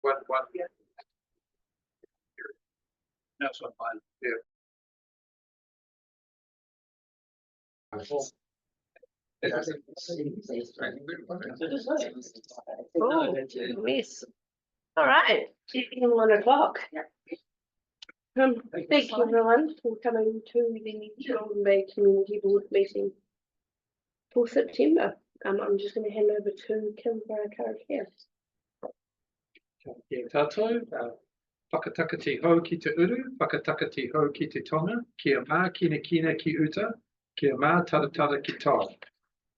One. Yeah. That's what mine. Yeah. Oh, miss. All right, 1 o'clock. Thank you everyone for coming to the Golden Bay Community Board meeting for September. I'm just going to hand over to Kim for our current here. Kia tātou, whakatakati hau ki te uru, whakatakati hau ki te tonga, kia mā kina ki uta, kia mā taratara ki tā.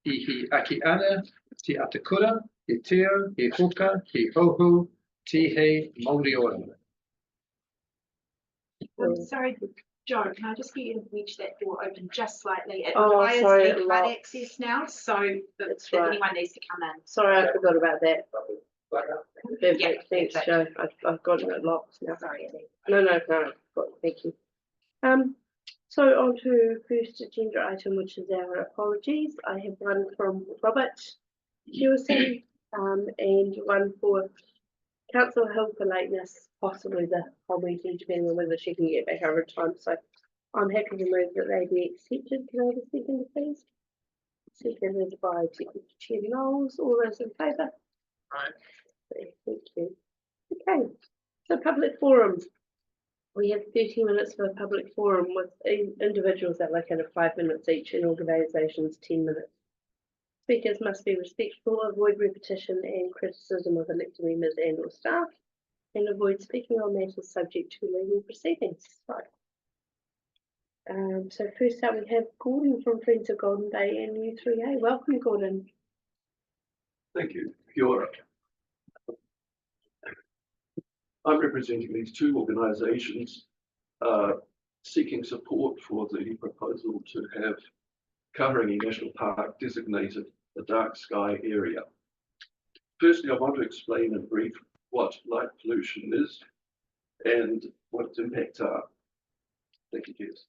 Ihi aki ana, ti atakura, he teo, he hoka, he hohu, ti he Māori ora. I'm sorry, John, can I just get you to wedge that door open just slightly? It Oh, requires sorry, key card access now, so That's if right. anyone needs to come in. Sorry, I forgot about that. Perfect, Yeah, thanks, perfect. Joe. I've got it locked now. Sorry, Eddie. No, thank you. So on to first agenda item, which is our apologies. I have one from Robert Hewson, and one for Council Hill for lateness, possibly the whole meeting, depending on whether she can get back over time. So I'm happy to move that they be accepted. Can I have a second, please? Seconded by Deputy Chair Knowles. All those in favour? Aye. Thank you. Okay, so public forum. We have 30 minutes for a public forum with individuals allocated 5 minutes each and organisations 10 minutes. Speakers must be respectful, avoid repetition and criticism of elected members and or staff, and avoid speaking on matters subject to legal proceedings. So first up we have Gordon from Friends of Golden Bay and U3A. Welcome, Gordon. Thank you. Kia ora. I'm representing these two organisations seeking support for the proposal to have Kahurangi National Park designated a dark sky area. Firstly, I want to explain in brief what light pollution is and what its impacts are. Thank you, Jess.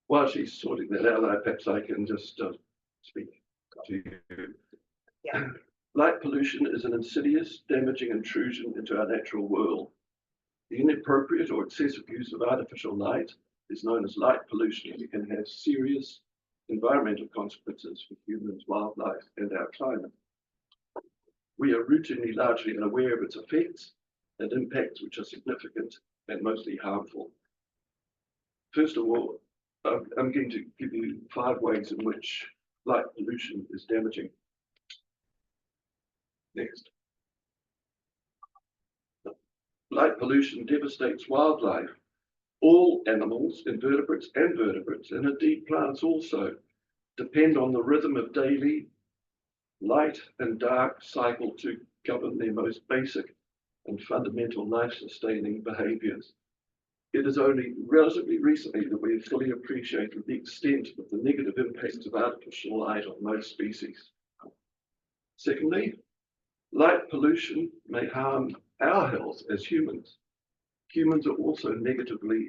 While she's sorting that out, perhaps I can just speak to you. Yeah. Light pollution is an insidious, damaging intrusion into our natural world. The inappropriate or excessive use of artificial light is known as light pollution and can have serious environmental consequences for humans, wildlife, and our climate. We are routinely largely unaware of its effects and impacts, which are significant and mostly harmful. First of all, I'm going to give you 5 ways in which light pollution is damaging. Next. Light pollution devastates wildlife. All animals, invertebrates and vertebrates, and indeed plants also, depend on the rhythm of daily light and dark cycle to govern their most basic and fundamental life-sustaining behaviours. It is only relatively recently that we have fully appreciated the extent of the negative impacts of artificial light on most species. Secondly, light pollution may harm our health as humans. Humans are also negatively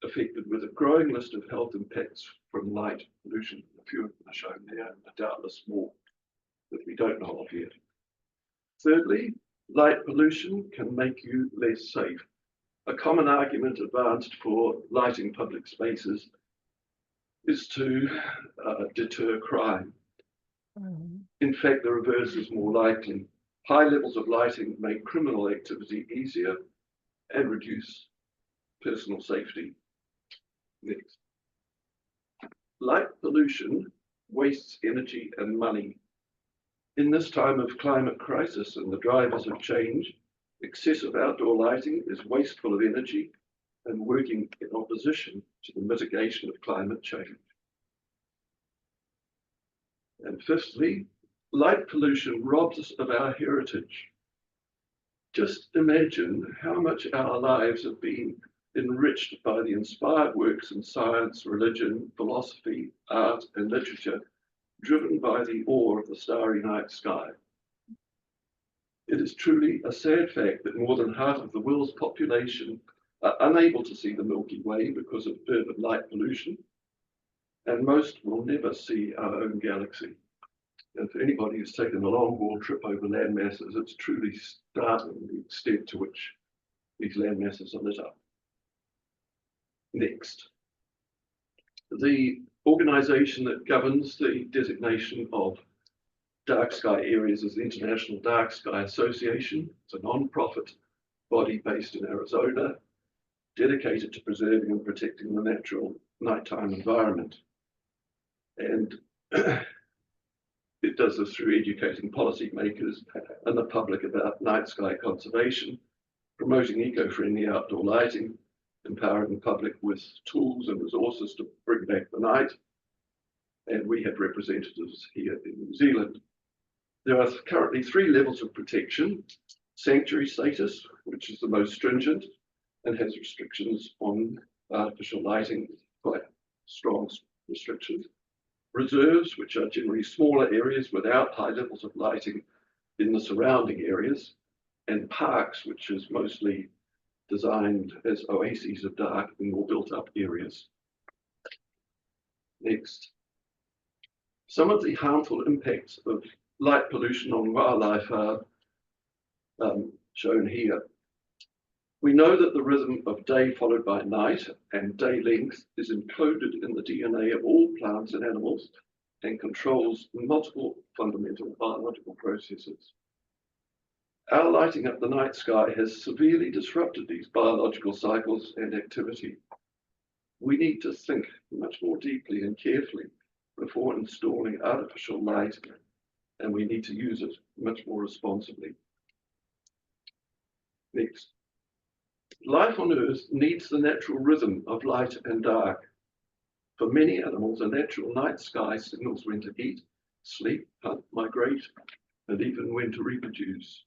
affected with a growing list of health impacts from light pollution. A few of them are shown there, and doubtless more that we don't know of yet. Thirdly, light pollution can make you less safe. A common argument advanced for lighting public spaces is to deter crime. In fact, the reverse is more likely. High levels of lighting make criminal activity easier and reduce personal safety. Next. Light pollution wastes energy and money. In this time of climate crisis and the drivers of change, excessive outdoor lighting is wasteful of energy and working in opposition to the mitigation of climate change. And fifthly, light pollution robs us of our heritage. Just imagine how much our lives have been enriched by the inspired works in science, religion, philosophy, art, and literature, driven by the awe of the starry night sky. It is truly a sad fact that more than half of the world's population are unable to see the Milky Way because of fervent light pollution, and most will never see our own galaxy. anybody who's taken a long haul trip over land masses, it's truly startling the extent to which these land masses are lit up. Next, the organisation that governs the designation of dark sky areas is the International Dark Sky Association. It's a non-profit body based in Arizona, dedicated to preserving and protecting the natural nighttime environment. And it does this through educating policymakers and the public about night sky conservation, promoting eco-friendly outdoor lighting, empowering the public with tools and resources to bring back the night. And we have representatives here in New Zealand. There are currently 3 levels of protection: sanctuary status, which is the most stringent and has restrictions on artificial lighting, quite strong restrictions; reserves, which are generally smaller areas without high levels of lighting in the surrounding areas; and parks, which is mostly designed as oases of dark in more built up areas. Next. Some of the harmful impacts of light pollution on wildlife are shown here. We know that the rhythm of day followed by night and day length is encoded in the DNA of all plants and animals and controls multiple fundamental biological processes. Our lighting up the night sky has severely disrupted these biological cycles and activity. We need to think much more deeply and carefully before installing artificial light, and we need to use it much more responsibly. Next. Life on Earth needs the natural rhythm of light and dark. For many animals, a natural night sky signals when to eat, sleep, hunt, migrate, and even when to reproduce.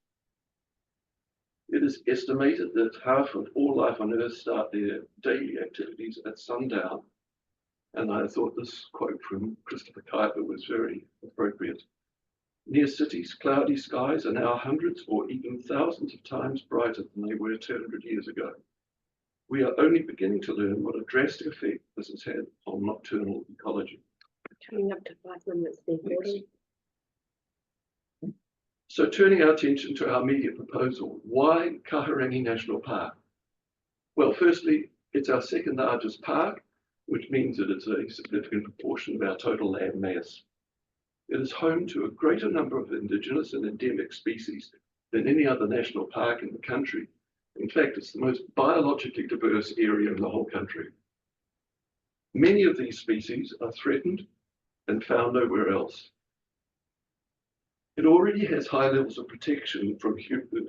It is estimated that half of all life on Earth start their daily activities at sundown. And I thought this quote from Christopher Kuiper was very appropriate. Near cities, cloudy skies are now hundreds or even thousands of times brighter than they were 200 years ago. We are only beginning to learn what a drastic effect this has had on nocturnal ecology. Coming up to 5 minutes then, Gordon. So turning our attention to our immediate proposal, why Kahurangi National Park? Well, firstly, it's our second largest park, which means that it's a significant proportion of our total land mass. It is home to a greater number of indigenous and endemic species than any other national park in the country. In fact, it's the most biologically diverse area in the whole country. Many of these species are threatened and found nowhere else. It already has high levels of protection from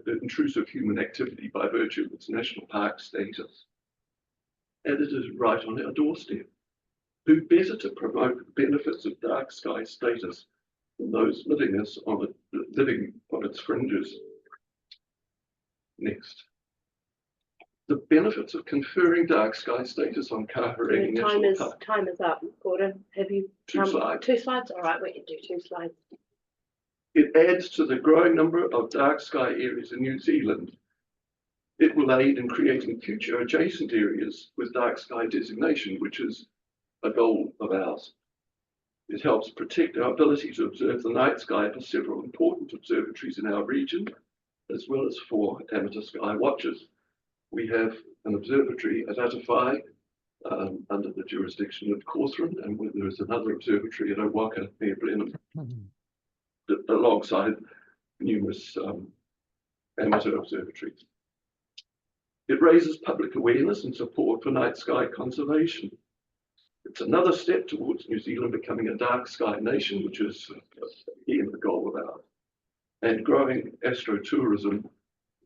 intrusive human activity by virtue of its national park status. And it is right on our doorstep. Who better to promote the benefits of dark sky status than those living on its fringes? Next. The benefits of conferring dark sky status on Kahurangi National Park. Time is up, Gordon. Have you 2 slides. 2 slides? All right, we can do 2 slides. It adds to the growing number of dark sky areas in New Zealand. It will aid in creating future adjacent areas with dark sky designation, which is a goal of ours. It helps protect our ability to observe the night sky for several important observatories in our region, as well as for amateur sky watchers. We have an observatory at Atawhai under the jurisdiction of Cawthron, and there is another observatory at Owaka near Blenheim, alongside numerous amateur observatories. It raises public awareness and support for night sky conservation. It's another step towards New Zealand becoming a dark sky nation, which is again the goal of ours. And growing astrotourism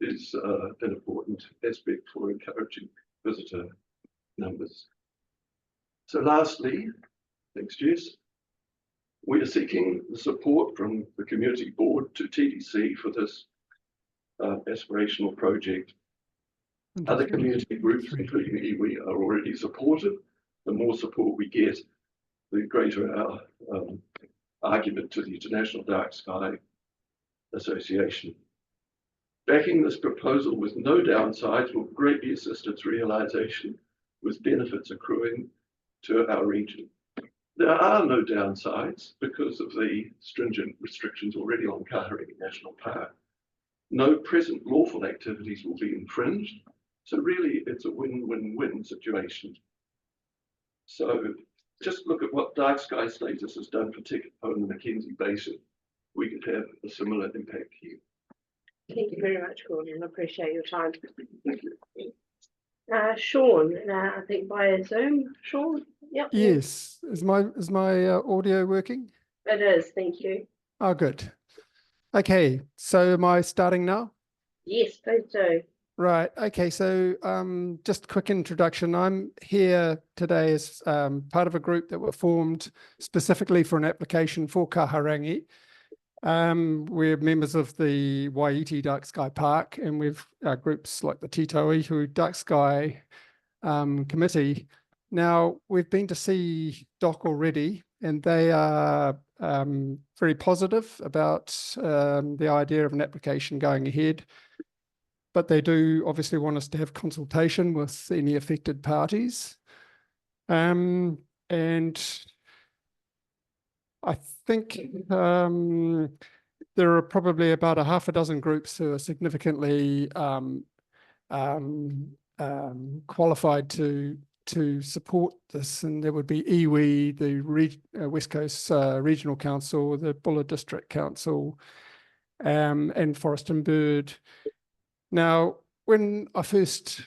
is an important aspect for encouraging visitor numbers. So lastly, thanks Jess, we are seeking the support from the community board to TDC for this aspirational project. Other community groups, including iwi, are already supportive. The more support we get, the greater our argument to the International Dark Sky Association. Backing this proposal with no downsides will greatly assist its realisation, with benefits accruing to our region. There are no downsides because of the stringent restrictions already on Kaharangi National Park. No present lawful activities will be infringed. So really, it's a win-win-win situation. So just look at what dark sky status has done for Tekapo and the Mackenzie Basin. We could have a similar impact here. Thank you very much, Gordon. I appreciate your time. Thank you. Sean, I think via Zoom. Sean, yep. Yes, is my audio working? It is, thank you. Oh, good. Okay, so am I starting now? Yes, please do. Right. Okay. So, just a quick introduction. I'm here today as part of a group that were formed specifically for an application for Kaharangi. We're members of the Waihiti Dark Sky Park, and we've groups like the Titoihu Dark Sky Committee. Now, we've been to see DOC already, and they are very positive about the idea of an application going ahead. But they do obviously want us to have consultation with any affected parties. And I think there are probably about a half a dozen groups who are significantly qualified to support this, and there would be iwi, the West Coast Regional Council, the Buller District Council, and Forest and Bird. Now, when I first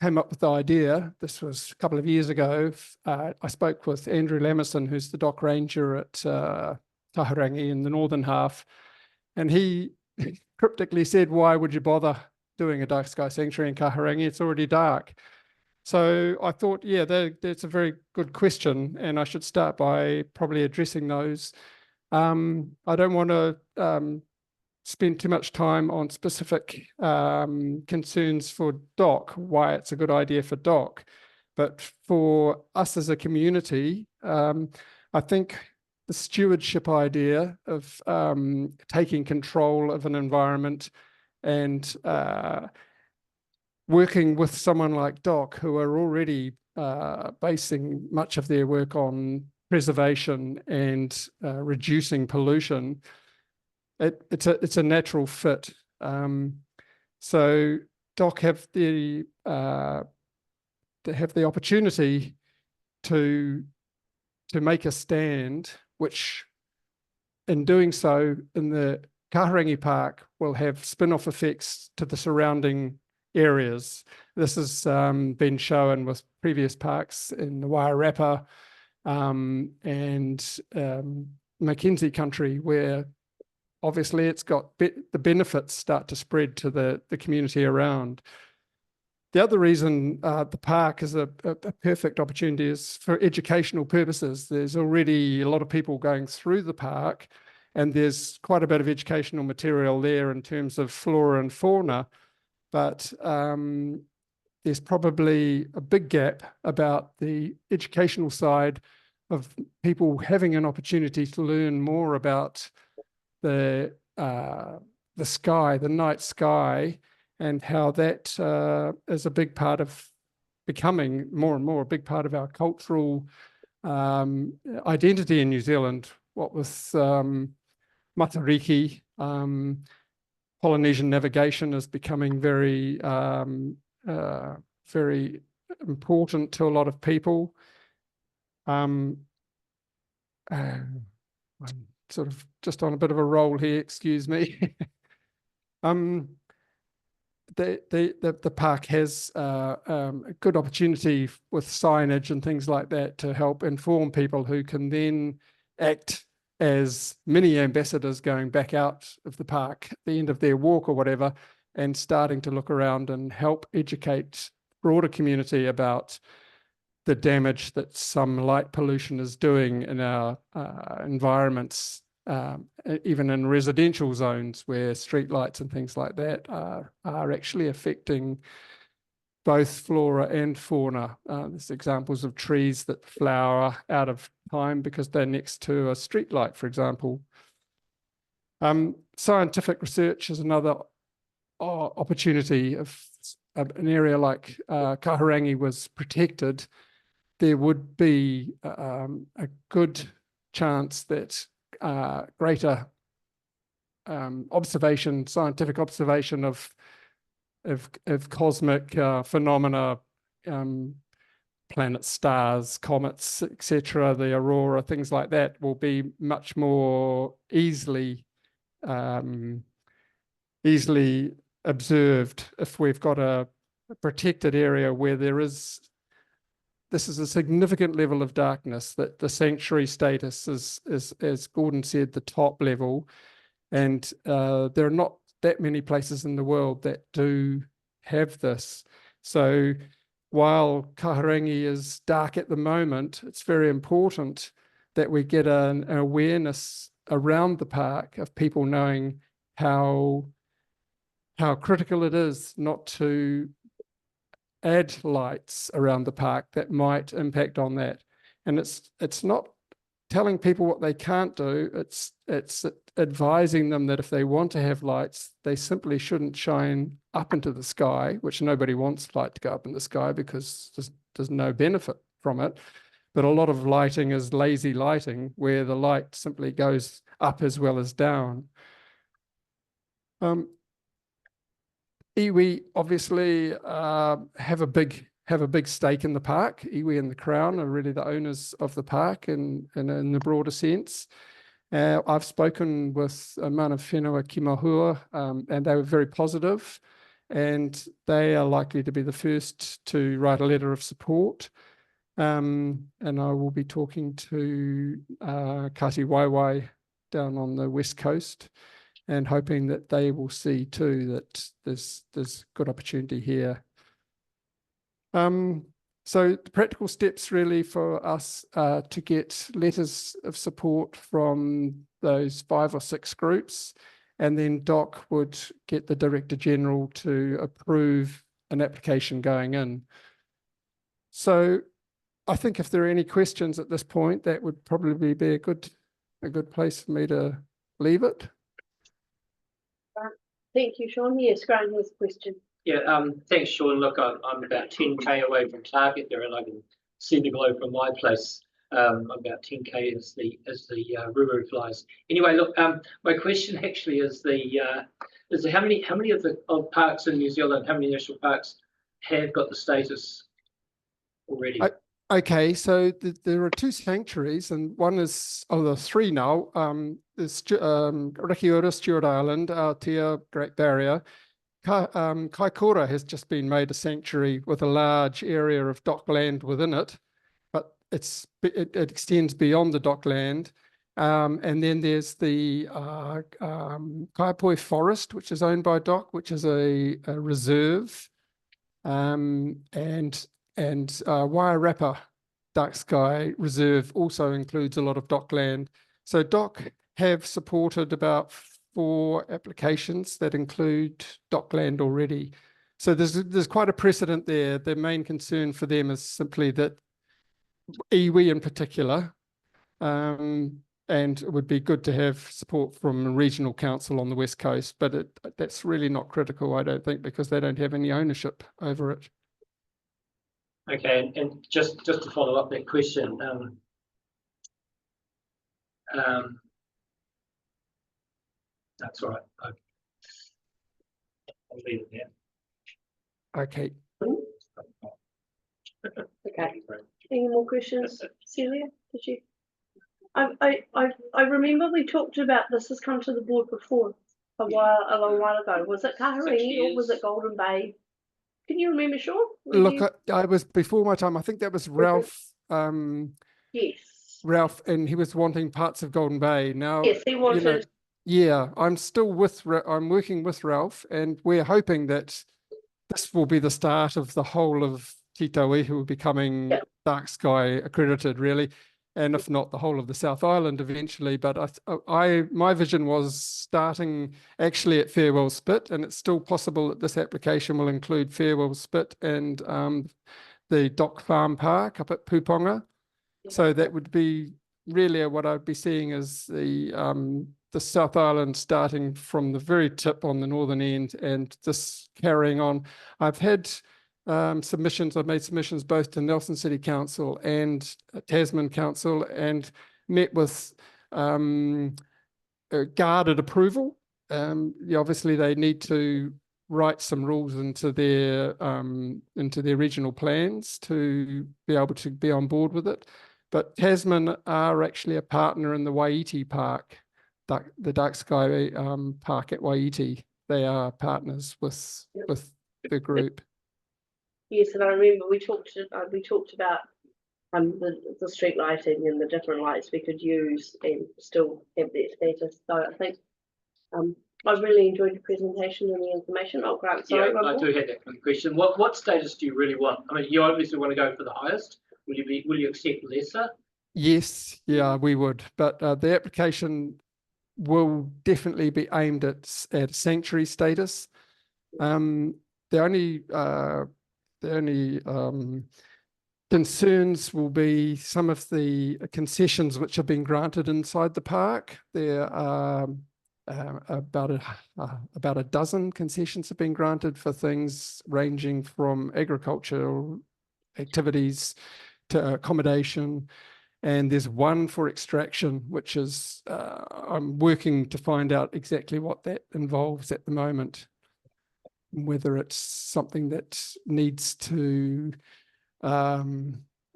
came up with the idea, this was a couple of years ago, I spoke with Andrew Lamison, who's the DOC ranger at Kaharangi in the northern half, and he cryptically said, why would you bother doing a dark sky sanctuary in Kaharangi? It's already dark. So I thought, yeah, that's a very good question, and I should start by probably addressing those. I don't want to spend too much time on specific concerns for DOC, why it's a good idea for DOC. But for us as a community, I think the stewardship idea of taking control of an environment and working with someone like DOC, who are already basing much of their work on preservation and reducing pollution, it's a natural fit. So DOC have the opportunity to make a stand, which in doing so in the Kaharangi Park will have spin-off effects to the surrounding areas. This has been shown with previous parks in the Wairarapa and Mackenzie country, where obviously it's got the benefits start to spread to the community around. The other reason the park is a perfect opportunity is for educational purposes. There's already a lot of people going through the park, and there's quite a bit of educational material there in terms of flora and fauna, but there's probably a big gap about the educational side of people having an opportunity to learn more about the sky, the night sky, and how that is a big part of becoming more and more a big part of our cultural identity in New Zealand. What with Matariki, Polynesian navigation is becoming very, very important to a lot of people. I'm sort of just on a bit of a roll here, excuse me. The park has a good opportunity with signage and things like that to help inform people who can then act as mini ambassadors going back out of the park at the end of their walk or whatever, and starting to look around and help educate broader community about the damage that some light pollution is doing in our environments, even in residential zones where streetlights and things like that are actually affecting both flora and fauna. There's examples of trees that flower out of time because they're next to a streetlight, for example. Scientific research is another opportunity. Of an area like Kaharangi was protected, there would be a good chance that greater scientific observation of cosmic phenomena, planets, stars, comets, etc., the aurora, things like that, will be much more easily observed if we've got a protected area where this is a significant level of darkness, that the sanctuary status is, as Gordon said, the top level. And there are not that many places in the world that do have this. So while Kahurangi is dark at the moment, it's very important that we get an awareness around the park of people knowing how critical it is not to add lights around the park that might impact on that. And it's not telling people what they can't do, it's advising them that if they want to have lights, they simply shouldn't shine up into the sky, which nobody wants light to go up in the sky because there's no benefit from it. But a lot of lighting is lazy lighting, where the light simply goes up as well as down. Iwi obviously have a big stake in the park. Iwi and the Crown are really the owners of the park in the broader sense. I've spoken with Mana Whenua Kimahua, and they were very positive, and they are likely to be the first to write a letter of support. And I will be talking to Kati Waiwai down on the west coast, and hoping that they will see too that there's good opportunity here. So the practical steps really for us to get letters of support from those 5 or 6 groups, and then DOC would get the Director General to approve an application going in. So I think if there are any questions at this point, that would probably be a good place for me to leave it. Thank you, Sean. Yes, Graham has a question. Yeah, thanks, Sean. Look, I'm about 10k away from target there, and I can see the glow from my place. About 10k as the Ruru flies. Anyway, look, my question actually is how many of the parks in New Zealand, how many national parks have got the status already? Okay, so there are 2 sanctuaries, and one is, there are 3 now. There's Rakiura, Stewart Island, Aotea, Great Barrier. Kaikoura has just been made a sanctuary with a large area of dockland within it, but it extends beyond the dockland. And then there's the Kaiapoi Forest, which is owned by DOC, which is a reserve, and Wairarapa Dark Sky Reserve also includes a lot of dockland. So DOC have supported about 4 applications that include dockland already. So there's quite a precedent there. The main concern for them is simply that iwi in particular, and it would be good to have support from a regional council on the West Coast, but that's really not critical, I don't think, because they don't have any ownership over it. Okay, and just to follow up that question, that's all right. I'll leave it there. Okay. Okay. Any more questions, Celia? Did you? I remember we talked about this has come to the board before a long while ago. Was it Kahurangi or was it Golden Bay? Can you remember, Sean? Look, I was before my time. I think that was Ralph. Yes. Ralph, and he was wanting parts of Golden Bay. Now, yes, he wanted. Yeah, I'm working with Ralph, and we're hoping that this will be the start of the whole of Te Tauihu becoming Dark Sky accredited, really, and if not, the whole of the South Island eventually. But my vision was starting actually at Farewell Spit, and it's still possible that this application will include Farewell Spit and the Dock Farm Park up at Puponga. Yeah. So that would be really what I'd be seeing as the South Island starting from the very tip on the northern end and this carrying on. I've had submissions. I've made submissions both to Nelson City Council and Tasman Council, and met with guarded approval. Obviously, they need to write some rules into their regional plans to be able to be on board with it. But Tasman are actually a partner in the Waihiti Park, the Dark Sky Park at Waihiti. They are partners with the group. Yes, and I remember we talked about the street lighting and the different lights we could use and still have that status. So I think I've really enjoyed the presentation and the information. Oh, Grant, sorry. Yeah, I do have that one question. What status do you really want? I mean, you obviously want to go for the highest. Will you accept lesser? Yes, yeah, we would. But the application will definitely be aimed at sanctuary status. The only concerns will be some of the concessions which have been granted inside the park. There are about a dozen concessions have been granted for things ranging from agricultural activities to accommodation, and there's one for extraction, which is I'm working to find out exactly what that involves at the moment, whether it's something that needs to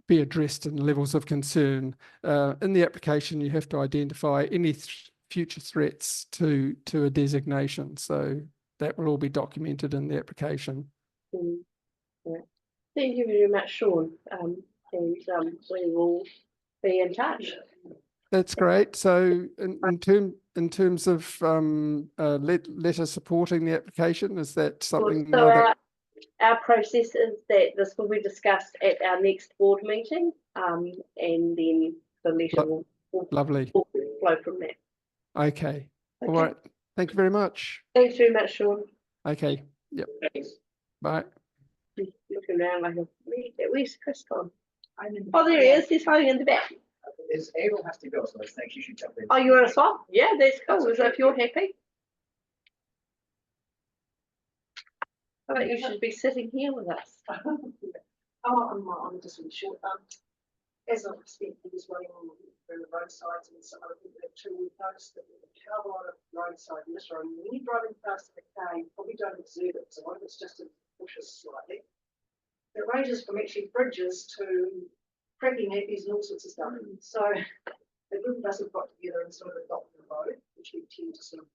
be addressed in levels of concern. In the application, you have to identify any future threats to a designation, so that will all be documented in the application. Yeah. Thank you very much, Sean. And we will be in touch. That's great. So in terms of letter supporting the application, is that something? So our process is that this will be discussed at our next board meeting, and then the letter will Lovely. flow from that. Okay. All right. Thank you very much. Thanks very much, Sean. Okay. Yep. Thanks. Bye. Looking around like where's Chris gone? Oh, there he is. He's hiding in the back. Is Abel has to go, so I think she should jump in. Oh, you want to swap? Yeah, that's cool. As if you're happy. I think you should be sitting here with us. I'm just really short. As I've spent years running on the roadsides and some other people there too, we've noticed that there's a hell of a lot of roadside littering. When you're driving past the car, you probably don't observe it, so it's just in bushes slightly. It ranges from actually bridges to cracking nappies and all sorts of stuff. So the group of us have got together and sort of adopted a road, which we tend to sort of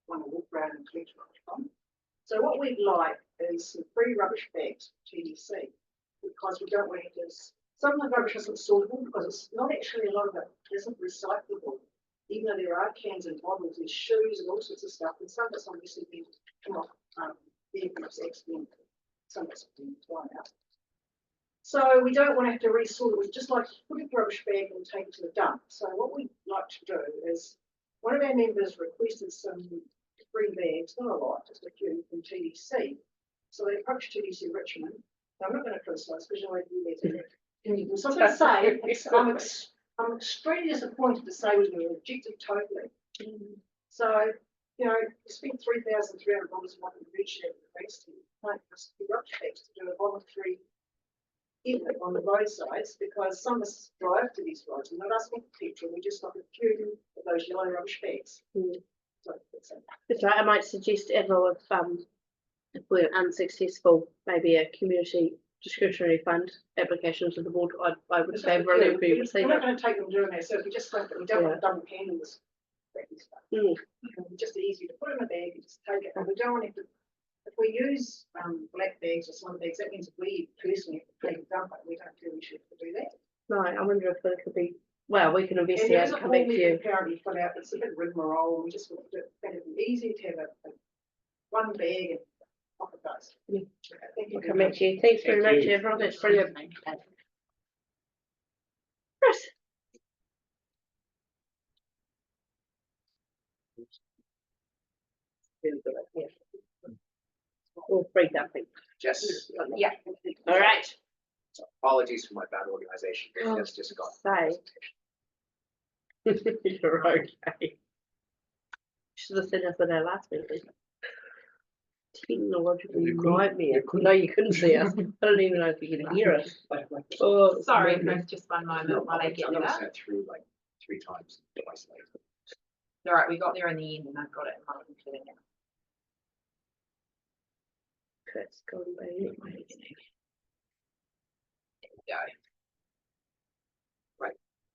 want to walk around and collect rubbish from. So what we'd like is some free rubbish bags for TDC, because we don't want to just, some of the rubbish isn't sortable because it's not actually, a lot of it isn't recyclable. Even though there are cans and bottles and shoes and all sorts of stuff, and some of it's obviously been come off vehicles accident, some of it's been thrown out. So we don't want to have to resort it. We just like to put it in a rubbish bag and take it to the dump. So what we'd like to do is, one of our members requested some free bags, not a lot, just a few from TDC. So they approached TDC Richmond. Now, I'm not going to criticise because I do that. So I'm going to say, I'm extremely disappointed to say we were rejected totally. So, you know, you spent $3,300 on one of the reach at the rest and make us be rubbish bags to do a voluntary effort on the roadsides, because some of us drive to these roads and not asking for petrol, we just like a few of those yellow rubbish bags. So that's it. That's right. I might suggest, Ethel, if we're unsuccessful, maybe a community discretionary fund application to the board. I would say really be We're not going to take them doing that. So if we just think that we don't want to double handle this stuff, it's just easy to put in a bag and just take it. And we don't want to have to, if we use black bags or some bags, that means we personally have to take a dump it. We don't feel we should do that. No, I wonder if it could be, well, we can And investigate there's and a come whole back to you. apparently put out, it's a bit rigmarole, and we just want to it be easy to have a one bag and off it goes. Yeah. Okay, thank you. We'll come back to you. Thanks very much, everyone. That's brilliant. Chris. All free dumping. Just, Yeah. All right. so apologies for my bad organization. Oh, That's just got. say. You're okay. Should have sent us in our last meeting. technological You couldn't- nightmare. you couldn't. No, you couldn't see us. I don't even know if you can hear us. Oh, it's Sorry, nightmare. Chris, just one moment while I get I'm to gonna that. send through like 3 times twice later. All right, we got there in the end and I've got it in my computer now. Kurt's gone by. Go.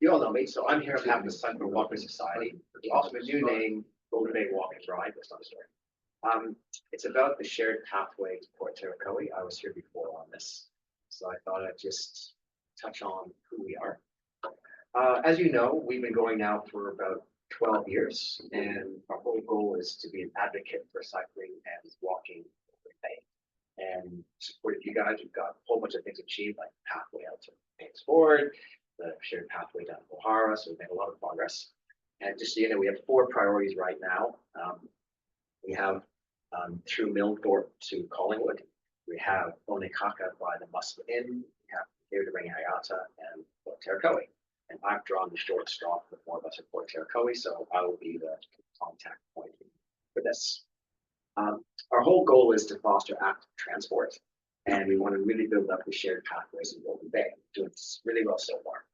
You all know me, so I'm here on behalf of the Cycle Walking Society, also the new name, Golden Bay Walk and Ride, that's not a story. It's about the shared pathway to Port Taracoa. I was here before on this, so I thought I'd just touch on who we are. As you know, we've been going now for about 12 years, and our whole goal is to be an advocate for cycling and walking every day. And supported you guys, we've got a whole bunch of things achieved, like pathway out to Paynes Ford, the shared pathway down to O'Hara, so we've made a lot of progress. And just so you know, we have 4 priorities right now. We have through Millthorpe to Collingwood. We have Onekaka by the Muscle Inn. We have here to bring Hayata and Port Taracoa. And I've drawn the short straw for the 4 of us at Port Taracoa, so I will be the contact point for this. Our whole goal is to foster active transport, and we want to really build up the shared pathways in Golden Bay. Doing really well so far.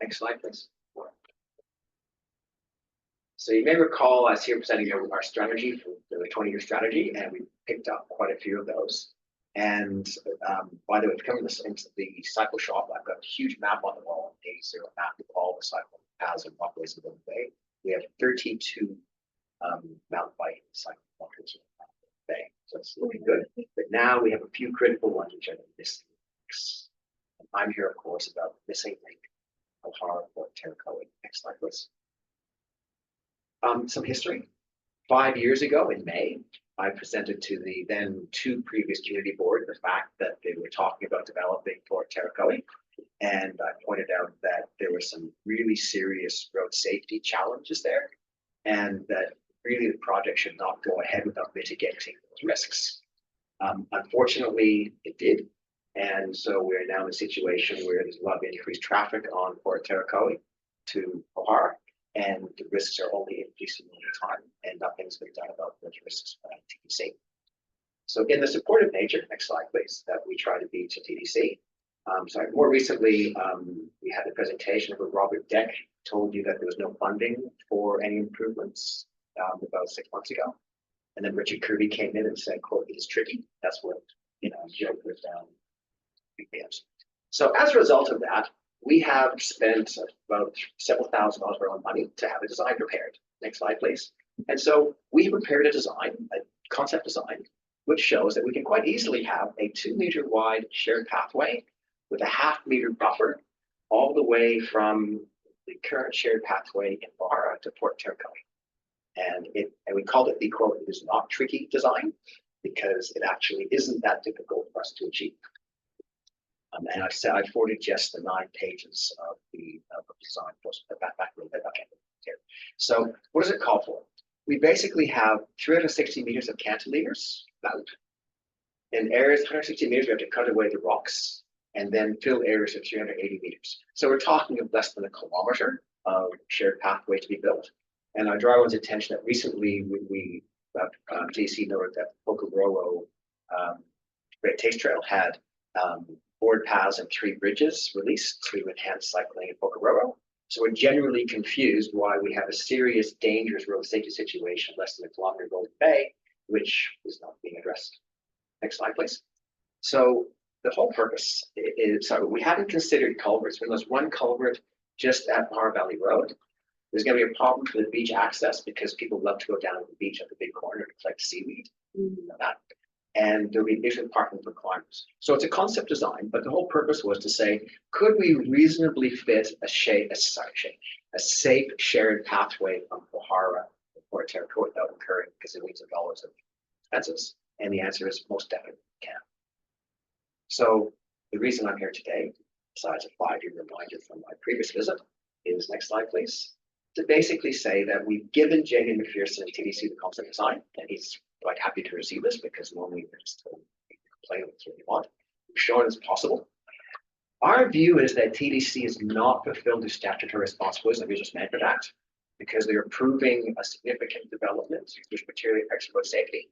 Next slide, please. So you may recall I was here presenting our strategy for the 20-year strategy, and we picked up quite a few of those. And by the way, if you come into the cycle shop, I've got a huge map on the wall, a map of all the cycle paths and walkways in Golden Bay. We have 32 mountain bike cycle walkways in Golden Bay, so it's looking good. But now we have a few critical ones which are missing links. And I'm here, of course, about the missing link of O'Hara Port Taracoa. Next slide, please. Some history. 5 years ago in May, I presented to the then 2 previous community board the fact that they were talking about developing Port Taracoa. And I pointed out that there were some really serious road safety challenges there, and that really the project should not go ahead without mitigating those risks. Unfortunately, it did. And so we're now in a situation where there's a lot of increased traffic on Port Taracoa to O'Hara, and the risks are only increasing over time, and nothing's been done about those risks by TDC. So in the supportive nature, next slide, please, that we try to be to TDC. More recently, we had a presentation where Robert Deck told you that there was no funding for any improvements about 6 months ago. And then Richard Kirby came in and said, quote, "It is tricky." That's what, Joe put down. So as a result of that, we have spent about several $1,000s of our own money to have a design prepared. Next slide, please. And so we prepared a design, a concept design, which shows that we can quite easily have a 2-meter wide shared pathway with a 0.5 meter buffer all the way from the current shared pathway in O'Hara to Port Taracoa. And we called it the quote, "It is not tricky design," because it actually isn't that difficult for us to achieve. And I said I forwarded just the 9 pages of the design. Back a little bit. Okay, here. So what does it call for? We basically have 360 meters of cantilevers out. In areas 160 meters, we have to cut away the rocks and then fill areas of 380 meters. So we're talking of less than a kilometer of shared pathway to be built. And I draw everyone's attention that recently we TDC noted that Pocorowo Great Taste Trail had board paths and 3 bridges released to enhance cycling in Pocorowo. So we're generally confused why we have a serious, dangerous road safety situation less than a kilometer in Golden Bay, which is not being addressed. Next slide, please. So the whole purpose is, so we haven't considered culverts. When there's one culvert just at O'Hara Valley Road, there's going to be a problem for the beach access because people love to go down to the beach at the big corner to collect seaweed. And there'll be additional parking for climbers. So it's a concept design, but the whole purpose was to say, could we reasonably fit a safe shared pathway from O'Hara to Port Taracoa without incurring gazillions of dollars of expenses? And the answer is most definitely can. So the reason I'm here today, besides a 5-year reminder from my previous visit, is next slide, please. To basically say that we've given Jamie McPherson and TDC the concept design, and he's quite happy to receive this because normally we're just complain with what you want. We've shown it's possible. Our view is that TDC has not fulfilled their statutory responsibilities of the Resource Management Act because they're approving a significant development which materially affects road safety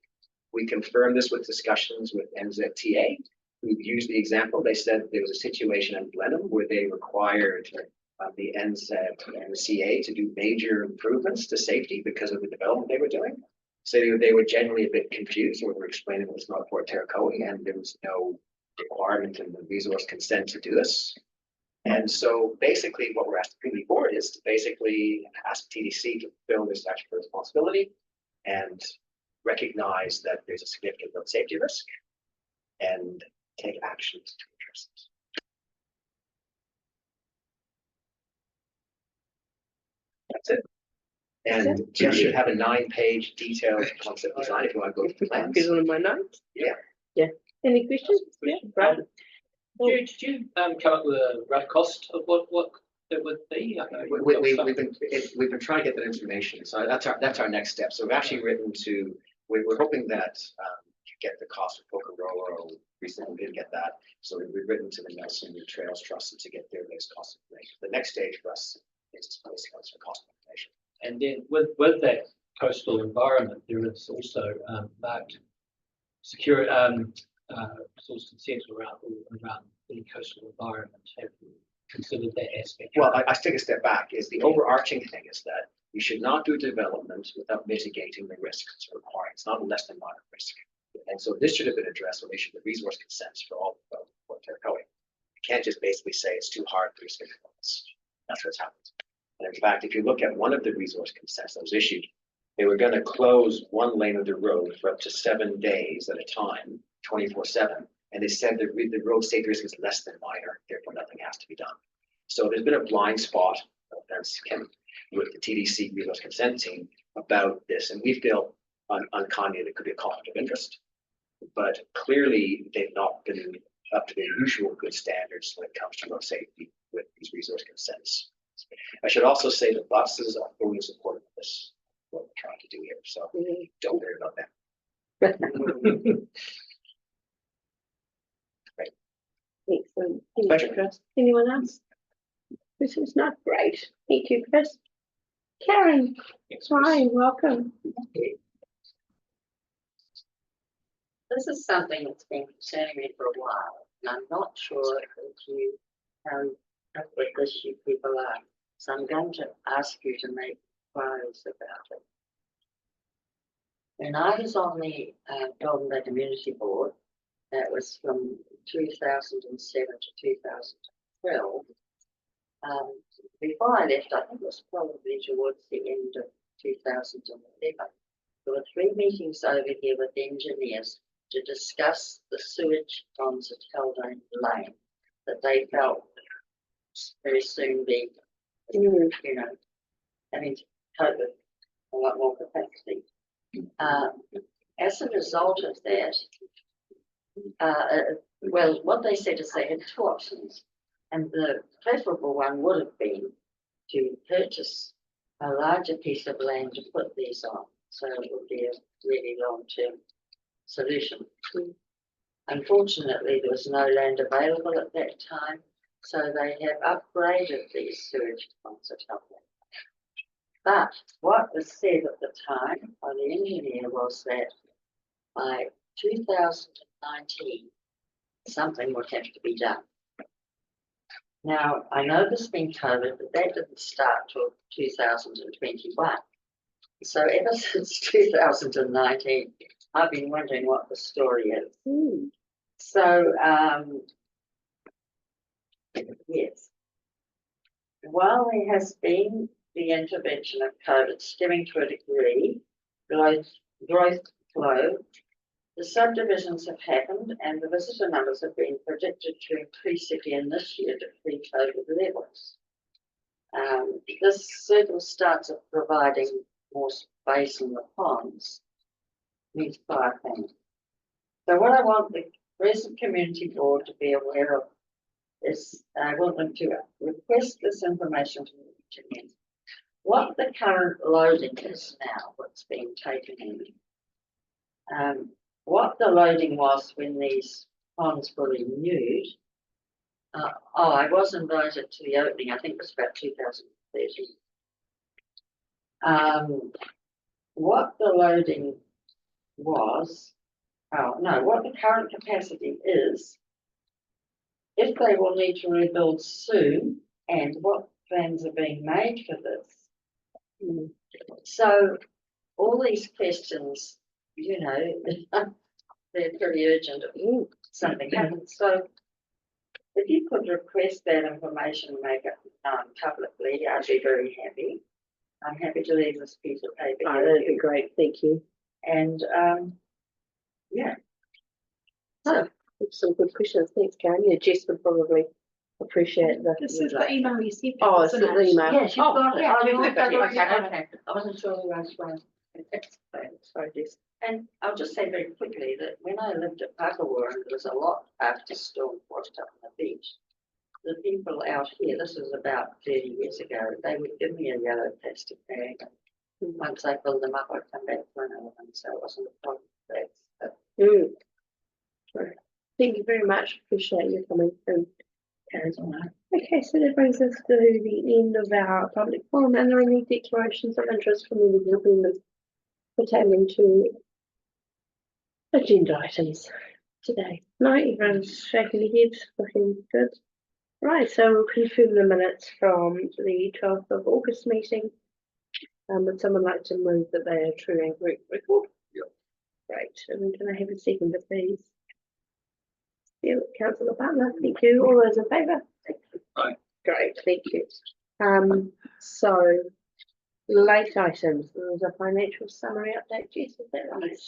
We confirmed this with discussions with NZTA, who used the example. They said there was a situation in Blenheim where they required the NZTA to do major improvements to safety because of the development they were doing. So they were generally a bit confused when we were explaining it was not Port Tarakoe and there was no requirement in the resource consent to do this. And so basically what we're asking the board is to basically ask TDC to fulfill their statutory responsibility and recognize that there's a significant road safety risk and take actions to address it. That's it. And Jeff should have a 9-page detailed concept design if you want to go to the plans. Is on my notes? Yeah. Yeah. Any questions? Yeah, right. Did you come up with a rough cost of what it would be? I don't know. We've been trying to get that information, so that's our next step. So we've actually written to. We're hoping that get the cost of Pokeroa. Recently, we didn't get that, so we've written to the Nelson Trails Trust to get their latest cost information. The next stage for us is to place some cost information. And then with that coastal environment, there is also marked security source consent around the coastal environment. Have you considered that aspect? Well, I take a step back. Is the overarching thing is that you should not do development without mitigating the risks it's required. It's not a less than moderate risk. And so this should have been addressed when they issued the resource consents for all of Port Tarakoe. You can't just basically say it's too hard for restricted ones. That's what's happened. And in fact, if you look at one of the resource consents that was issued, they were going to close one lane of the road for up to 7 days at a time, 24/7. And they said the road safety risk is less than minor, therefore nothing has to be done. So there's been a blind spot with the TDC resource consent team about this. And we feel unkindly there could be a conflict of interest. But clearly they've not been up to their usual good standards when it comes to road safety with these resource consents. I should also say the buses are fully supportive of this, what we're trying to do here. So don't worry about that. Excellent. Thank Pleasure. you, Chris. Anyone else? This is not great. Thank you, Chris. Karen, hi, welcome. This is something that's been concerning me for a while, and I'm not sure if you up with this you people are. So I'm going to ask you to make inquiries about it. When I was on the Golden Bay Community Board, that was from 2007 to 2012. Before I left, I think it was probably towards the end of 2011, there were 3 meetings over here with engineers to discuss the sewage ponds at Haldane Lane that they felt very soon be, you know, having to cope with a lot more capacity. As a result of that, well, what they said is they had 2 options, and the preferable one would have been to purchase a larger piece of land to put these on, so it would be a really long-term solution. Unfortunately, there was no land available at that time, so they have upgraded these sewage ponds at Haldane. But what was said at the time by the engineer was that by 2019, something would have to be done. Now, I know there's been COVID, but that didn't start till 2021. So ever since 2019, I've been wondering what the story is. So, yes, while there has been the intervention of COVID stemming to a degree, growth flow, the subdivisions have happened and the visitor numbers have been predicted to increase again this year to pre-COVID levels. This circumstance of providing more space in the ponds means 5 things. So what I want the present community board to be aware of is I want them to request this information from the engineers. What the current loading is now, what's being taken in. What the loading was when these ponds were renewed. I was invited to the opening, I think it was about 2013. What the loading was oh, no, what the current capacity is, if they will need to rebuild soon, and what plans are being made for this. So all these questions, you know, they're pretty urgent if something happens. So if you could request that information and make it publicly, I'd be very happy. I'm happy to leave this piece of paper. Oh, here with that'd be you. great, thank you. And yeah. Oh, some good questions, thanks Karen. Yeah, Jess would probably appreciate that. This is the email you sent. Oh, it's isn't the it? email. Yeah, she's Oh, got it. yeah, Oh, perfect. okay. I wasn't sure who I was going. Sorry, Jess. And I'll just say very quickly that when I lived at Pakawara, there was a lot after storm washed up on the beach. The people out here, this was about 30 years ago, they would give me a yellow plastic bag. And once I filled them up, I'd come back for another one, so it wasn't a problem. Right. Thank you very much, appreciate you coming through. Carries on. Okay, so that brings us to the end of our public forum. Are there any declarations of interest from the legal members pertaining to agenda items today? No, everyone's shaking their heads, looking good. Right, so we'll confirm the minutes from the 12th of August meeting. Would someone like to move that they are true and correct record? Yep. Great, and can I have a second, please? Yeah, Councillor Butler, thank you. All those in favour? Aye. Great, thank you. So late items, there was a financial summary update, Jess, is that right?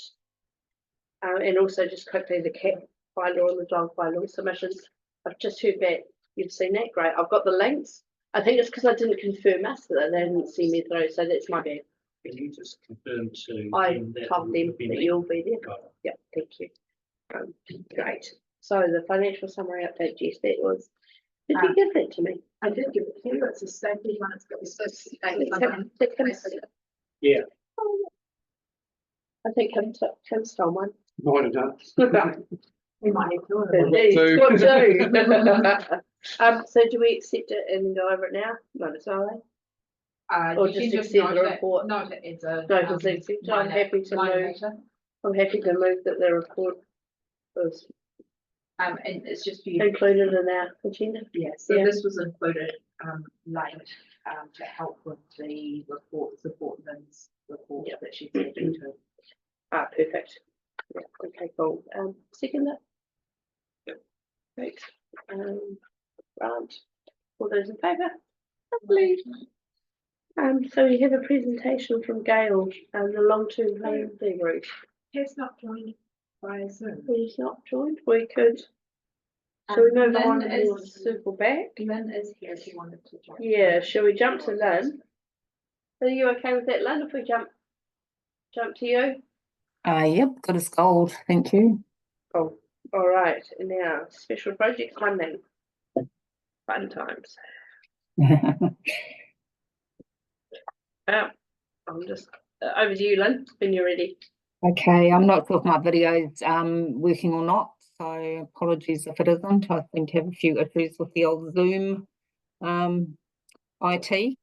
And also just quickly the cat bylaw and the dog bylaw submissions. I've just heard back, you've seen that, great. I've got the links. I think it's because I didn't confirm us that they didn't see me through, so that's my bad. Can you just confirm to I him that told them will be that me? you'll be there. Got it. Yeah, thank you. Great. So the financial summary update, Jess, that was, did you give that to me? I did give it to you, it's a safety one, it's got the social safety one. Yeah. I think Kim stole one. Might have done. We might need to. Indeed, got two. So do we accept it and go over it now? Not as well, Or You just can just accept the note it, report? note it as a. No, just accept. I'm happy to move. I'm happy to move that the report was And it's just for you. included in our agenda. Yeah, so Yeah. this was included, late, to help with the report, support Lynn's report that she sent into. Ah, perfect. Yeah, okay, cool. Second that? Yep. Great. Grant, all those in favour? Lovely. So we have a presentation from Gail, the long-term home route. Has not joined by Zoom. He's not joined, we could. Shall we move on and we'll circle back? Lynn is here if you wanted to join. Yeah, shall we jump to Lynn? Are you okay with that, Lynn, if we jump to you? Yep, good as gold, thank you. Oh, all right, and now special project funding. Fun times. I'm just over to you, Lynn, when you're ready. Okay, I'm not sure if my video's working or not, so apologies if it isn't. I think I have a few issues with the old Zoom IT.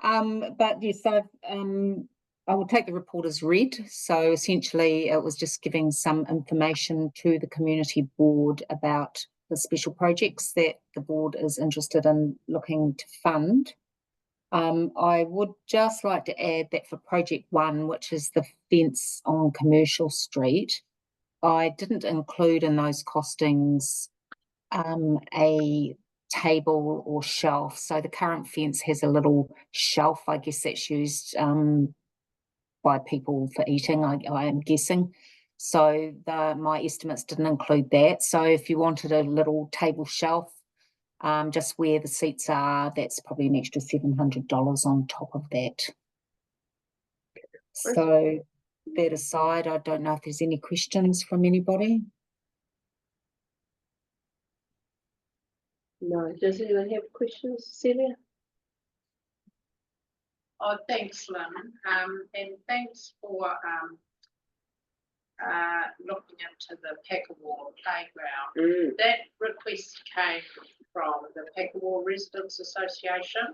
But yes, I will take the report as read. So essentially it was just giving some information to the community board about the special projects that the board is interested in looking to fund. I would just like to add that for project 1, which is the fence on Commercial Street, I didn't include in those costings a table or shelf. So the current fence has a little shelf, I guess that's used by people for eating, I am guessing. So my estimates didn't include that. So if you wanted a little table shelf, just where the seats are, that's probably an extra $700 on top of that. So that aside, I don't know if there's any questions from anybody. No, does anyone have questions, Celia? Oh, thanks, Lynn, and thanks for looking into the Pakawara playground. That request came from the Pakawara Residents Association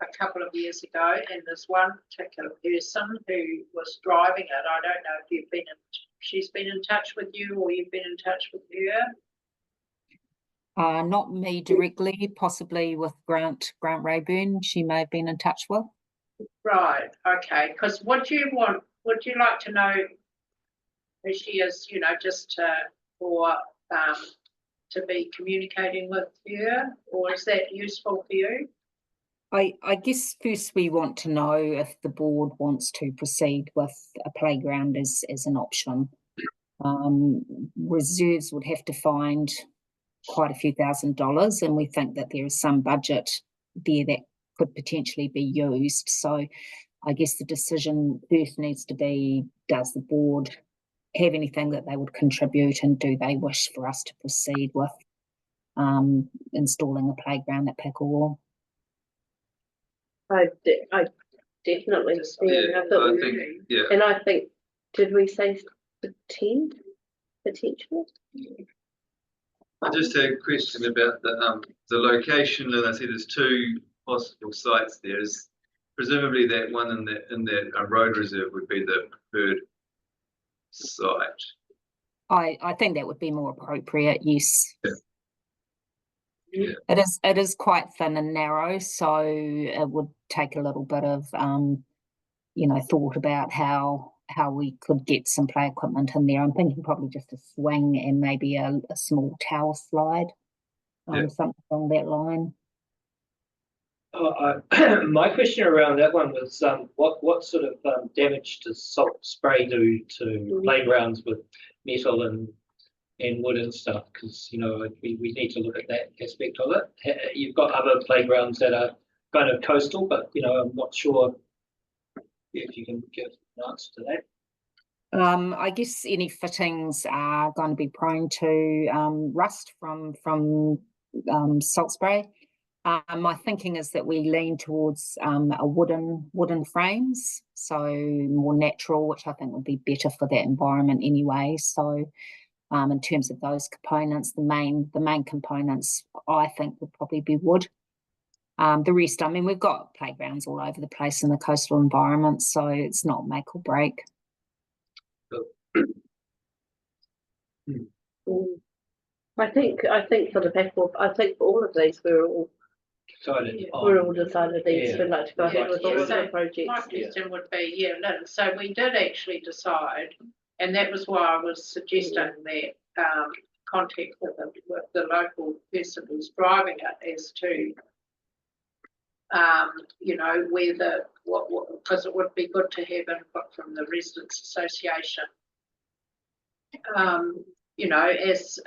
a couple of years ago, and there's one particular person who was driving it. I don't know if you've been in she's been in touch with you or you've been in touch with her? Not me directly, possibly with Grant Rayburn, she may have been in touch with. Right, okay, because what do you want, would you like to know who she is, you know, just for to be communicating with her, or is that useful for you? I guess first we want to know if the board wants to proceed with a playground as an option. Reserves would have to find quite a few $1,000s, and we think that there is some budget there that could potentially be used. So I guess the decision first needs to be, does the board have anything that they would contribute, and do they wish for us to proceed with installing a playground at Pekawar? I definitely see it. I thought we- think, yeah. And I think, did we say attend potentially? I just had a question about the location, and I see there's two possible sites there. Is presumably that one in that road reserve would be the preferred site. I think that would be more appropriate, yes. Yeah. It is quite thin and narrow, so it would take a little bit of thought about how we could get some play equipment in there. I'm thinking probably just a swing and maybe a small tower slide, something along that line. My question around that one was what sort of damage does salt spray do to playgrounds with metal and wood and stuff? Because we need to look at that aspect of it. You've got other playgrounds that are kind of coastal, but I'm not sure if you can give an answer to that. I guess any fittings are going to be prone to rust from salt spray. My thinking is that we lean towards a wooden frames, so more natural, which I think would be better for that environment anyway. So in terms of those components, the main components I think would probably be wood. The rest, I mean, we've got playgrounds all over the place in the coastal environment, so it's not make or break. I think for the Pekawar, I think for all of these we're all decided these. We'd like to go ahead with all of the projects. My question would be, Lynn, so we did actually decide, and that was why I was suggesting that contact with the local person who's driving it as to whether because it would be good to have input from the Residents Association. As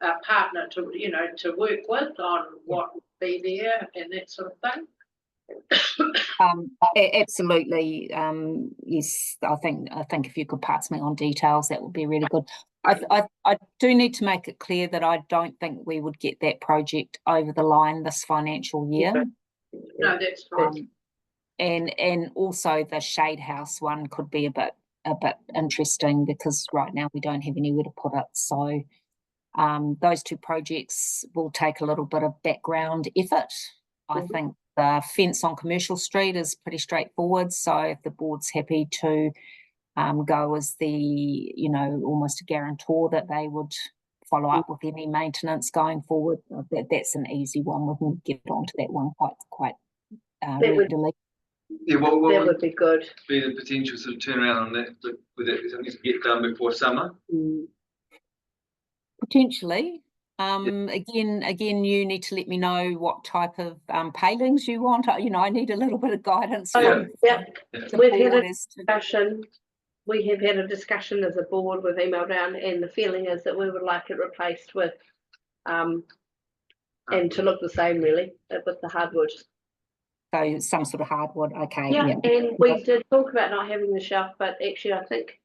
a partner to work with on what would be there and that sort of thing. Absolutely, yes. I think if you could pass me on details, that would be really good. I do need to make it clear that I don't think we would get that project over the line this financial year. No, that's fine. And also the shade house one could be a bit interesting, because right now we don't have anywhere to put it. So those two projects will take a little bit of background effort. I think the fence on Commercial Street is pretty straightforward. So if the board's happy to go as the, almost a guarantor that they would follow up with any maintenance going forward, that's an easy one. We can get onto that one quite readily. Yeah, that would be good. Be the potential sort of turnaround on that? Would that something to get done before summer? Potentially. Again, you need to let me know what type of palings you want. I need a little bit of guidance. We've had a discussion. We have had a discussion as a board. We've emailed around, and the feeling is that we would like it replaced with, and to look the same really, with the hardwood. So some sort of hardwood, okay. Yeah, and we did talk about not having the shelf, but actually I think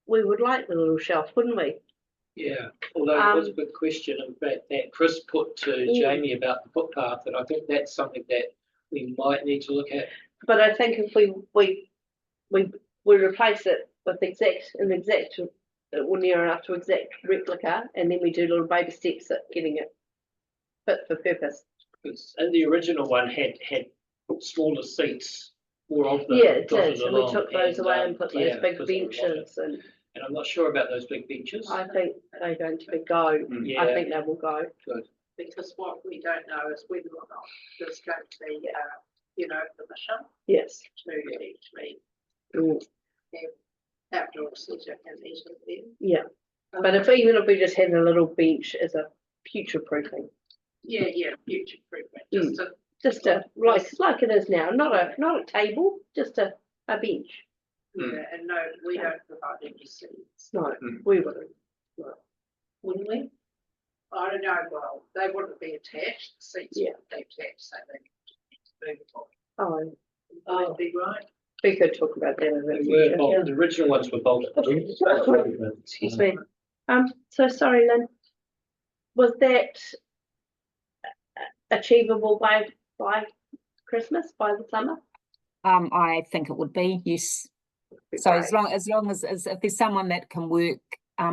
we would like the little shelf, wouldn't we? Yeah, although it was a good question that Chris put to Jamie about the footpath, and I think that's something that we might need to look at. But I think if we replace it with an exact or near enough to exact replica, and then we do little baby steps at getting it fit for purpose. And the original one had smaller seats, more of them. Yeah, it did. And we took those away and put those big benches and. And I'm not sure about those big benches. I think they're going to go. I Yeah, think they will go. good. Because what we don't know is whether or not there's going to be, you know, permission Yes. to actually Mm, have outdoor seating and eating there. yeah. But even if we just had a little bench as a future proofing, Yeah, future proofing, just a like it is now, not a table, just a bench. yeah, and no, we don't provide any seats. No, Mm. we wouldn't. Wouldn't we? I don't know, well, they wouldn't be attached, the seats Yeah. wouldn't be attached, so they movable. Oh, Would be right. we could talk about that in the They were future. bolted, the original ones were bolted. Excuse me. So sorry, Lynn. Was that achievable by Christmas, by the summer? I think it would be, yes. So as Great. long as if there's someone that can work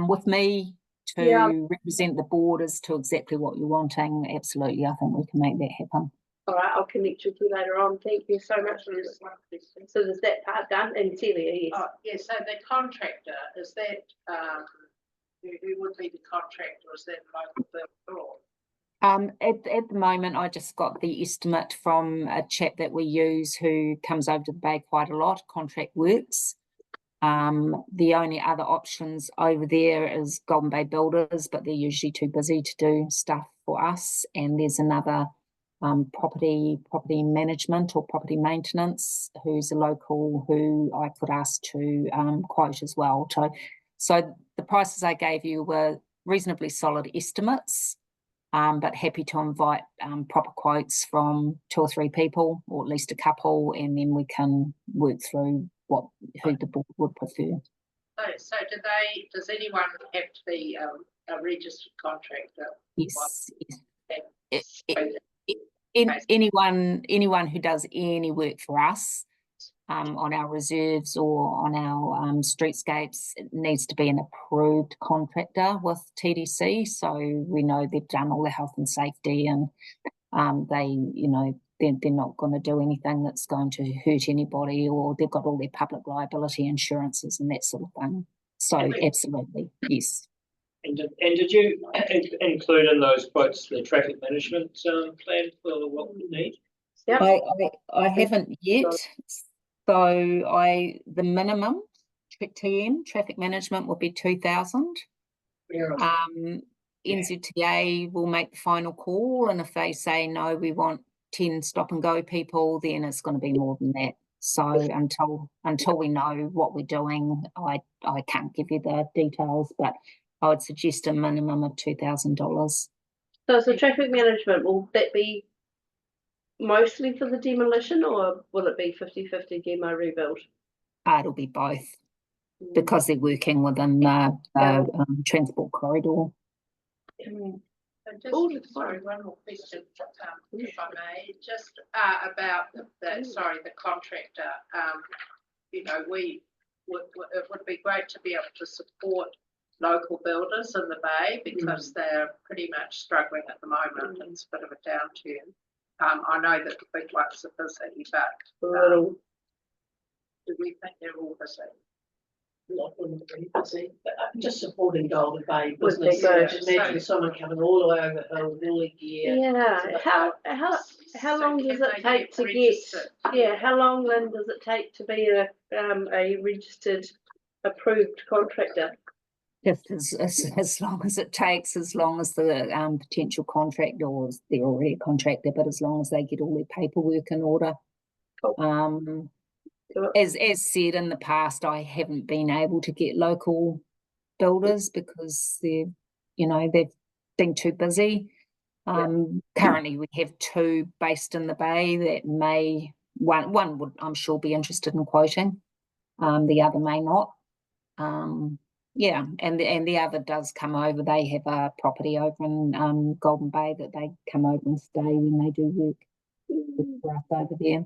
with me to Yeah. represent the board as to exactly what you're wanting, absolutely, I think we can make that happen. All right, I'll connect with you later on. Thank you so much. There's one question. So there's that part done, and Celia, yes. Oh, yeah, so the contractor, is that, who would be the contractor, is that local builder or? At the moment, I just got the estimate from a chap that we use who comes over to the bay quite a lot, Contract Works. The only other options over there is Golden Bay Builders, but they're usually too busy to do stuff for us. And there's another property management or property maintenance who's a local who I could ask to quote as well. So the prices I gave you were reasonably solid estimates. But happy to invite proper quotes from 2 or 3 people, or at least a couple, and then we can work through who the board would prefer. So does anyone have to be a registered contractor? Yes. Okay. Anyone who does any work for us on our reserves or on our streetscapes, it needs to be an approved contractor with TDC, so we know they've done all the health and safety, and they're not going to do anything that's going to hurt anybody, or they've got all their public liability insurances and that sort of thing. So absolutely, yes. And did you include in those quotes the traffic management plan for what we need? Yep. I haven't yet. So the minimum TM traffic management will be 2,000. NZTA will make the final call, and if they say no, we want 10 stop and go people, then it's going to be more than that. So until we know what we're doing, I can't give you the details, but I would suggest a minimum of $2,000. So traffic management, will that be mostly for the demolition, or will it be 50-50 demo rebuild? It'll be both, because they're working within the transport corridor. Sorry, one more question, if I may, just about the contractor. It would be great to be able to support local builders in the bay, because they're pretty much struggling at the moment. It's a bit of a downturn. I know that the big ones are busy, but do we think they're all busy? Not really busy, but just supporting Golden Bay Would be business. good. Imagine someone coming all the way over the hill with all their gear. Yeah. How long does it take to get? Yeah. How long, Lynn, does it take to be a registered, approved contractor? Just as long as it takes, as long as the potential contractor, or they're already a contractor, but as long as they get all their paperwork in order. As said in the past, I haven't been able to get local builders because they've been too busy. Currently we have 2 based in the bay that one would, I'm sure, be interested in quoting. The other may not. And the other does come over. They have a property over in Golden Bay that they come over and stay when they do work for us over there.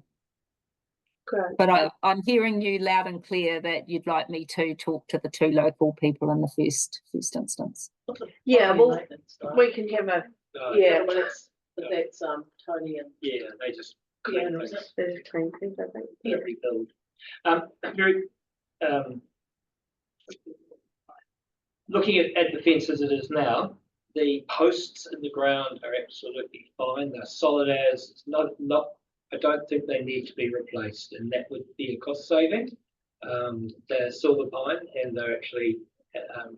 Great. But I'm hearing you loud and clear that you'd like me to talk to the 2 local people in the first instance. Yeah, well, we can have a That's Tony and. Yeah, they just there's a train thing, I think. rebuild. Very looking at the fence as it is now, the posts in the ground are absolutely fine. They're solid as, it's not, I don't think they need to be replaced, and that would be a cost saving. They're silver pine and they're actually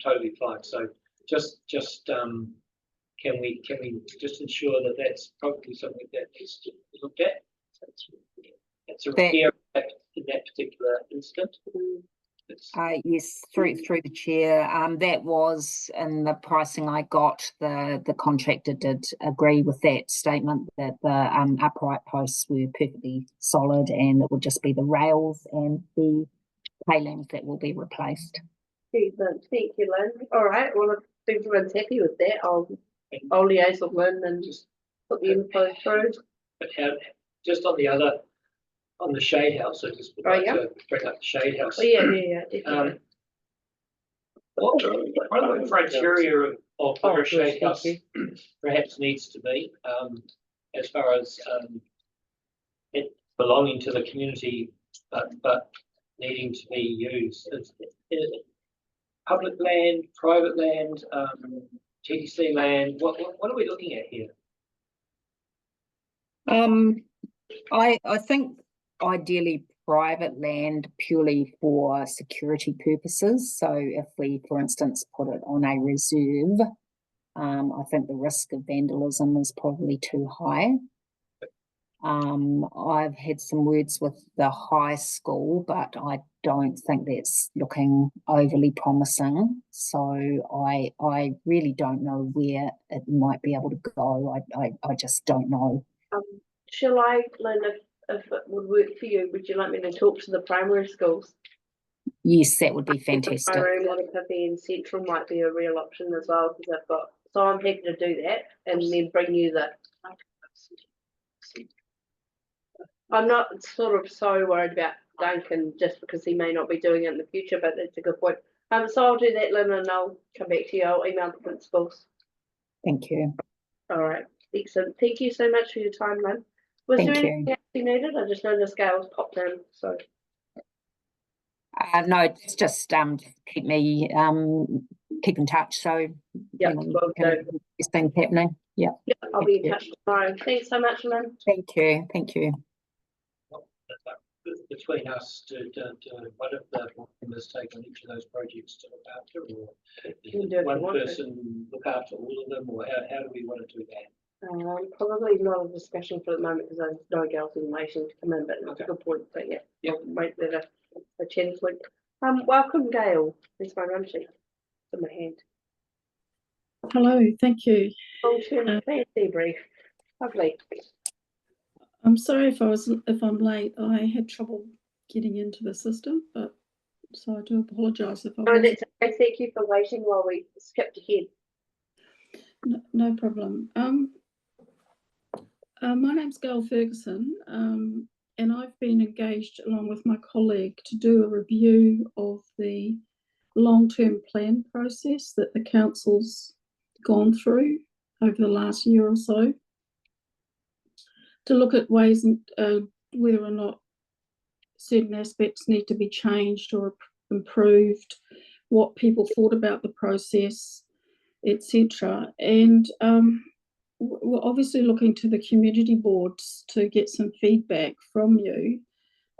totally fine. So just can we just ensure that that's probably something that needs to be looked at? So it's a repair in that particular instant. Yes, through the chair. That was in the pricing I got. The contractor did agree with that statement that the upright posts were perfectly solid, and it would just be the rails and the palings that will be replaced. Excellent. Thank you, Lynn. All right. Well, if everyone's happy with that, I'll liaise with Lynn and just put the info through. But just on the shade house, I just would like to bring up the shade house. Oh, yeah, definitely. What are the criteria of where a shade house perhaps needs to be, as far as it belonging to the community, but needing to be used? Is it public land, private land, TDC land? What are we looking at here? I think ideally private land purely for security purposes. So if we, for instance, put it on a reserve, I think the risk of vandalism is probably too high. I've had some words with the high school, but I don't think that's looking overly promising. So I really don't know where it might be able to go. I just don't know. Shall I, Lynn, if it would work for you, would you like me to talk to the primary schools? Yes, that would be fantastic. Modipipi and Central might be a real option as well, because they've got, so I'm happy to do that and then bring you the. I'm not sort of so worried about Duncan just because he may not be doing it in the future, but that's a good point. So I'll do that, Lynn, and I'll come back to you. I'll email the principals. Thank you. All right, excellent. Thank you so much for your time, Lynn. Was there anything else you needed? I just know the scales popped in, so. No, it's just keep me keep in touch. So yeah, there's things happening. Yeah. Yeah, I'll be in touch tomorrow. Thanks so much, Lynn. Thank you. Thank you. Between us, what if the members take on each of those projects to look after, or one person look after all of them, or how do we want to do that? Probably not a discussion for the moment because there's no girls in waiting to come in, but that's a good point. But yeah, wait there a 10 point. Welcome, Gail. There's my run sheet in my hand. Hello, thank you. Long-term plan debrief. Lovely. I'm sorry if I'm late. I had trouble getting into the system, but so I do apologise if I. No, that's okay. Thank you for waiting while we skipped ahead. No problem. My name's Gail Ferguson, and I've been engaged along with my colleague to do a review of the long-term plan process that the council's gone through over the last year or so, to look at ways whether or not certain aspects need to be changed or improved, what people thought about the process, etc. And we're obviously looking to the community boards to get some feedback from you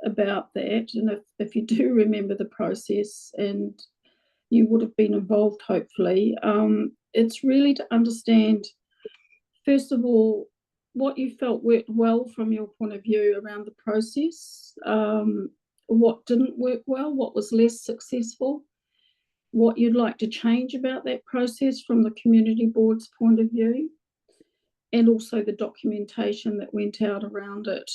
about that. And if you do remember the process, and you would have been involved, hopefully, it's really to understand, first of all, what you felt worked well from your point of view around the process, what didn't work well, what was less successful, what you'd like to change about that process from the community board's point of view, and also the documentation that went out around it,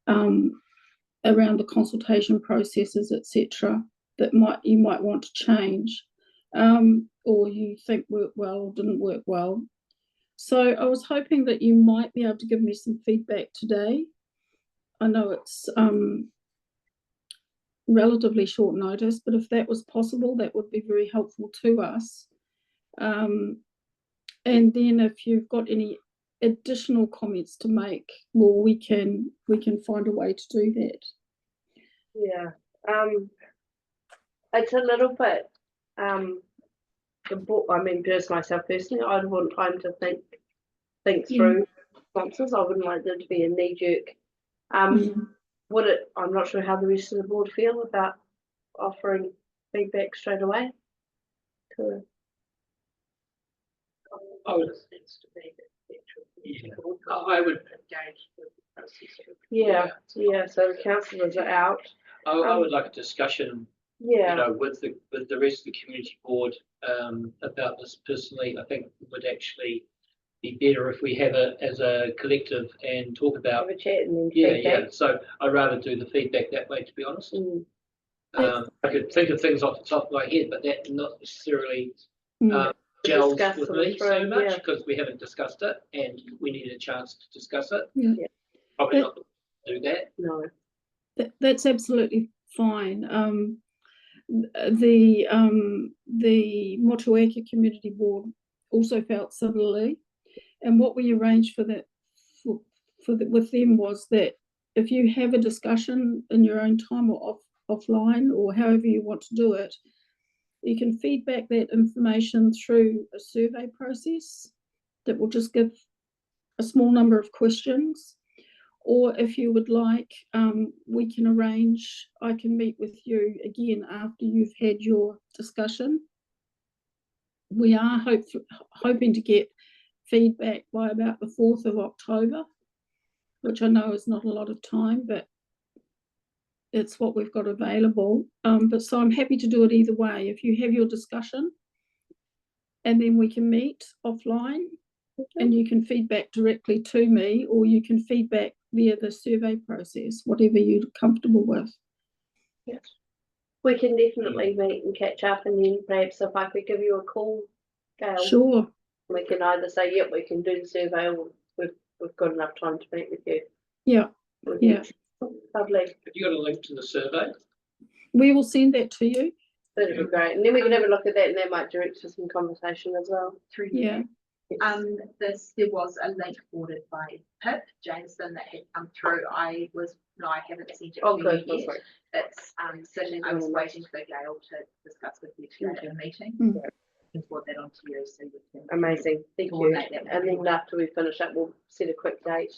around the consultation processes, etc., that you might want to change, or you think worked well or didn't work well. So I was hoping that you might be able to give me some feedback today. I know it's relatively short notice, but if that was possible, that would be very helpful to us. And then if you've got any additional comments to make, well, we can find a way to do that. Yeah, it's a little bit I mean, just myself personally, I'd want time to think through sponsors. I wouldn't like there to be a knee jerk. I'm not sure how the rest of the board feel about offering feedback straight away. I would, I would, Yeah, so the councillors are out. I would like a discussion, you Yeah, know, with the rest of the community board, about this personally. I think it would actually be better if we have it as a collective and talk about. have a chat and then Yeah, feedback. so I'd rather do the feedback that way, to be honest. Mm. I could think of things off the top of my head, but that not necessarily gels Discuss with them me so through, much yeah. because we haven't discussed it and we needed a chance to discuss it. Yeah. Probably not do that. No. That's absolutely fine. The Motueka Community Board also felt similarly, and what we arranged for that with them was that if you have a discussion in your own time or offline or however you want to do it, you can feedback that information through a survey process that will just give a small number of questions. Or if you would like, we can arrange, I can meet with you again after you've had your discussion. We are hoping to get feedback by about the 4th of October, which I know is not a lot of time, but it's what we've got available. But so I'm happy to do it either way. If you have your discussion and then we can meet offline and you can feedback directly to me, or you can feedback via the survey process, whatever you're comfortable with. Yes. We can definitely meet and catch up, and then perhaps if I could give you a call, Gail. Sure. We can either say, yep, we can do the survey, or we've got enough time to meet with you. Yeah. Yeah. Lovely. Have you got a link to the survey? We will send that to you. That'd be great. And then we can have a look at that, and that might direct to some conversation as well. Through Yeah. there was a link forwarded by Pip Jameson that had come through. I haven't sent it Oh, to good. you yet. It's sitting, I was waiting for Gail to discuss with you today at a meeting. Mm. And forward that on to you so you can. Amazing. Thank you. coordinate that with And then everyone. after we finish up, we'll set a quick date.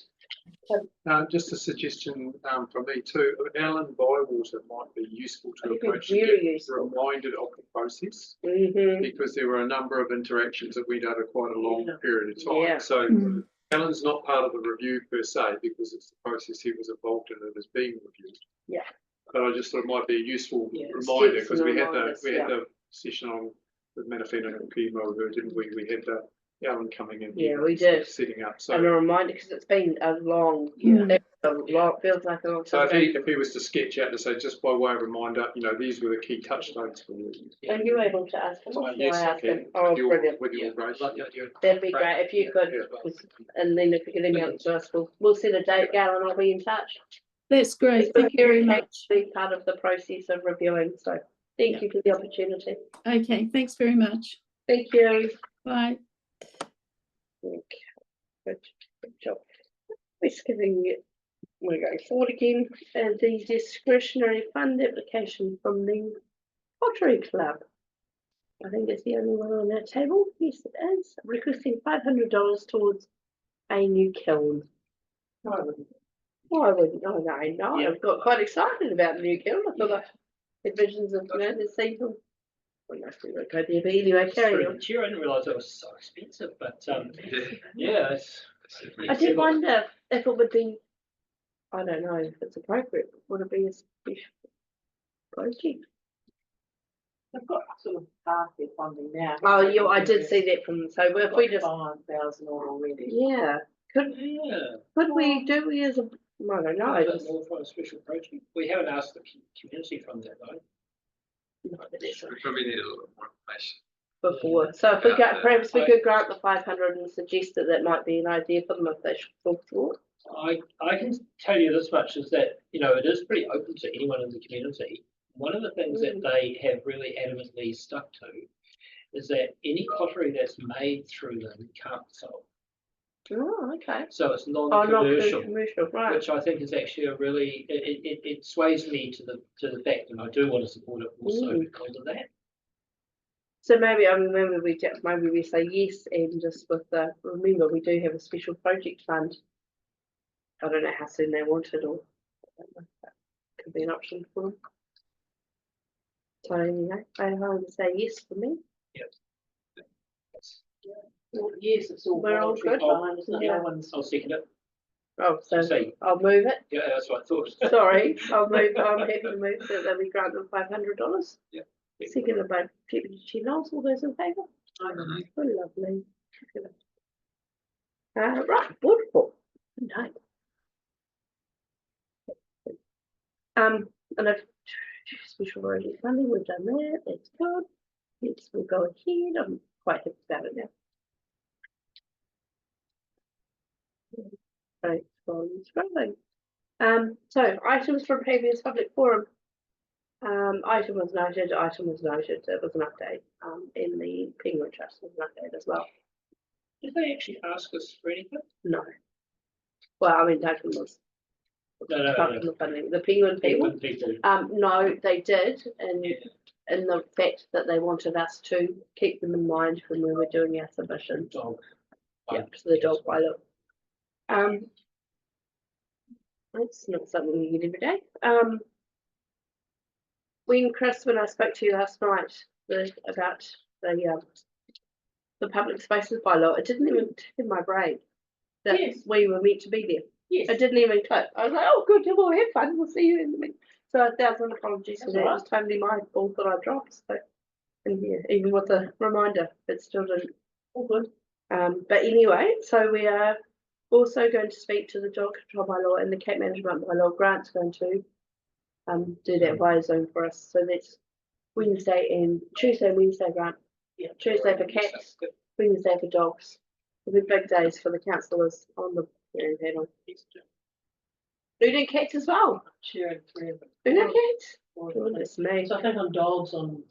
Just a suggestion from me too. Alan Bywater might be useful to That'd be approach and very get useful. reminded of the process, Mm-hmm. because there were a number of interactions that went over quite a long period of time. Yeah. So Mm. Alan's not part of the review per se, because it's the process he was involved in that is being reviewed. Yeah. But I just thought it might be a useful Yeah, reminder, steps and because we had reminders, the session on with Manawhina and Kimo, didn't we? We had Alan coming in. Yeah, here we and sort of did. setting up. And a So reminder, because it's been a long, feels like a long time. if he was to sketch out to say, just by way of reminder, these were the key touchstones for you. Are you able to ask him? Or Yes, shall I I ask him? can. Oh, With your- brilliant. With your grace. Like the idea. That'd be Right. great if you Yeah, could. yeah. And then if you could email it to us, we'll set a date, Gail, and I'll be in touch. That's great. Thank you very much. Be part of the process of reviewing. So thank you for the opportunity. Okay, thanks very much. Thank you. Bye. Good job. Just giving you, we're going forward again, and the discretionary fund application from the Pottery Club. I think it's the only one on our table. Yes, it is. Requesting $500 towards a new kiln. Why wouldn't? Oh, no. Yeah. I've got quite excited about the new kiln. I thought I had visions of, the season. Well, that's a good idea, but anyway, carry on. I didn't realise it was so expensive, but Yeah. yeah, it's. I did wonder if it would be, I don't know if it's appropriate, would it be a special project? They've got sort of half their funding now. Oh, yeah, I did see that from, so if we just, 5,000 already. yeah, could we do we as a, I don't know, just, More for a special project. We haven't asked the community from that though. We probably need a little bit more information. before, so if we Yeah, got, perhaps we could grant the 500 and suggest that might be an idea for them if they should talk through it. I can tell you this much is that, it is pretty open to anyone in the community. One of the things that they have really adamantly stuck to is that any pottery that's made through them can't be sold. Oh, okay. So it's Oh, not non-commercial, commercial, right. which I think is actually a really, it sways me to the fact that I do want to support it also because of that. So maybe I remember maybe we say yes, and just with the, remember, we do have a special project fund. I don't know how soon they want it, or I don't know, that could be an option for them. So anyway, I would say yes for me. Well, yes, it's all. We're all voluntary good. fine, isn't it? Yeah. No one's. I'll second it. Oh, so Say, I'll move it. yeah, that's what I thought. Sorry, I'm happy to move that we grant them $500. Yeah. Seconded by Deputy Chair Knowles. All those in favour? Aye. Oh, lovely. Right, board report. No. And I've special project funding. We've done that. That's good. Yes, we'll go ahead. I'm quite happy about it now. Right, scrolling. So items from previous public forum. Item was noted. It was an update. In the Penguin Trust was an update as well. Did they actually ask us for anything? No. Well, I mean, Duncan was. No. The funding. The Penguin people. People. No, they did, and in the fact that they wanted us to keep them in mind when we were doing our submission. Dog. Yeah, to the dog pilot. That's not something you get every day. When I spoke to you last night about the public spaces bylaw, it didn't even tick in my brain that Yes. we were meant to be there. Yes. It didn't even click. I was like, oh, good, we'll have fun. We'll see you in the meeting. So 1,000 apologies for That's that. It all was totally my fault that I dropped. So, and yeah, even with the reminder, it still didn't. All good. But anyway, so we are also going to speak to the dog control bylaw and the cat management bylaw. Grant's going to do that via Zoom for us. So that's Tuesday, Wednesday, Grant. Yeah. Tuesday for cats, Wednesday for dogs. It'll be big days for the councillors on the hearing panel. Who do cats as well? Chairing 3 of them. Who do cats? Four of Goodness me. So I think on dogs on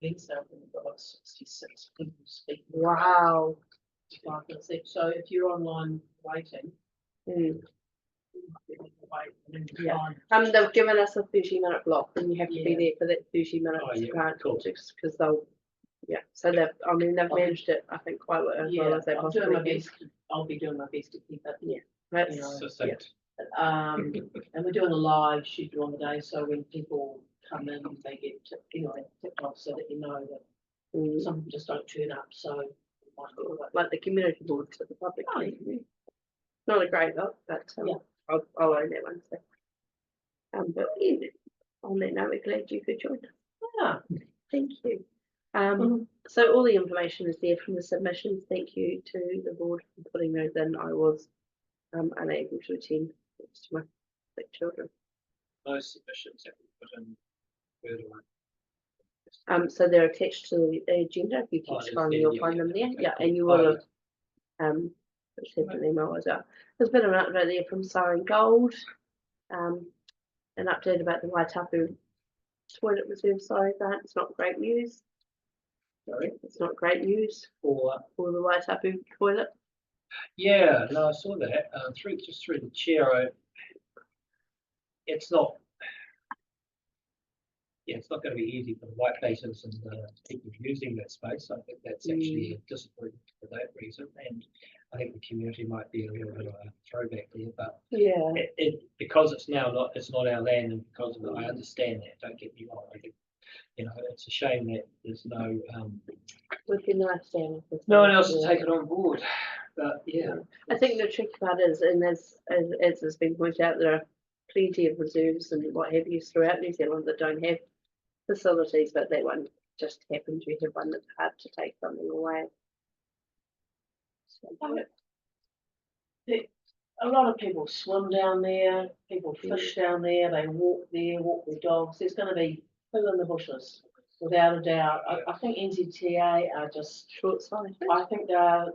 Wednesday, I think we've got like 66 people speaking. Wow. So if you're online waiting, Mm. you have to wait and then Yeah. find- They've given us a 30-minute block, and you have to be Yeah. there for that 30 minutes. Oh, yeah, Can't cool. because they'll. Yeah. So they've managed it, I think, quite well as well as they I'm doing my possibly can. best. I'll be doing my best to keep it. Yeah. That's You know, Succinct. And we're doing a live schedule on the day, so when people come in, they get tipped off so that you know that mm, some just don't turn up, so. it might be like- like the community board to the public. Oh, yeah. Not a great lot, but Yeah. I'll own that one. So. But yeah, on that note, we're glad you could join us. Yeah. Thank you. Mhm. So all the information is there from the submissions. Thank you to the board for putting those in. I was unable to attend thanks to my sick children. Those submissions that we put in. Where do I? So they're attached to the agenda. If you Oh, keep yes, scrolling, yeah, you'll yeah, find yeah, them there. okay, Yeah, cool. and you Oh, will have received an email as well. There's been an update there from Siren Gold. An update about the Waitapu toilet reserve. Sorry, Grant, it's not great news. Sorry. It's not great news For for the Waitapu toilet. Yeah, no, I saw that through the chair. It's not. Yeah, it's not going to be easy for the white places and people using that space. I think that's actually a disappointment for that reason, and I think the community might be a little bit of a throwback there. But Yeah. because it's now it's not our land, and because of it, I understand that. Don't get me wrong. I think it's a shame that there's no Would be nice to have no one else to take it on board. But yeah, I think the tricky part is, and as has been pointed out, there are plenty of reserves and what have you throughout New Zealand that don't have facilities, but that one just happens. You have one that's hard to take something away. So, A lot of people swim down there, people fish down there, they walk there, walk their dogs. There's going to be poo in the bushes, without a doubt. I think NZTA are just short-sighted. I think they're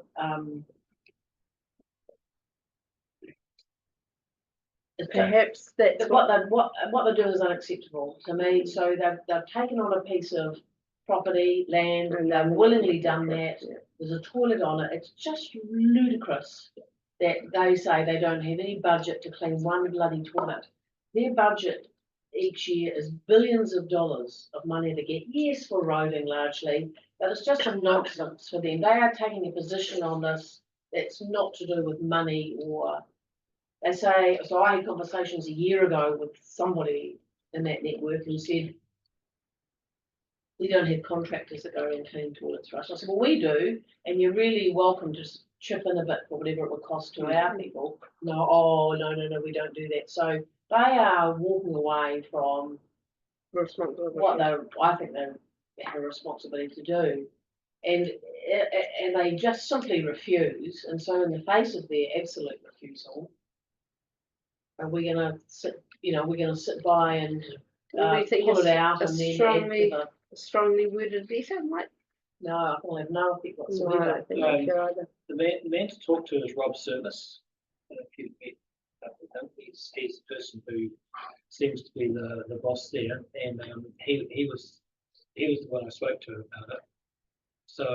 Perhaps that's what they're doing is unacceptable to me. So they've taken on a piece of property, land, and they've willingly done that. There's a toilet on it. It's just ludicrous that they say they don't have any budget to clean one bloody toilet. Their budget each year is billions of dollars of money to get, yes, for roading largely, but it's just a nonsense for them. They are taking a position on this that's not to do with money or, they say, so I had conversations a year ago with somebody in that network who said, we don't have contractors that go and clean toilets for us. I said, well, we do, and you're really welcome to chip in a bit for whatever it would cost to our people. No, oh, no, we don't do that. So they are walking away from what I think they have a responsibility to do. And they just simply refuse. And so in the face of their absolute refusal, are we gonna sit, we're gonna sit by and pull it out and then add to the strongly worded letter, like? No, I don't have no effect No, I whatsoever. don't think I care either. The man to talk to is Rob Service. If you met up with him, he's the person who seems to be the boss there, and he was the one I spoke to about it. So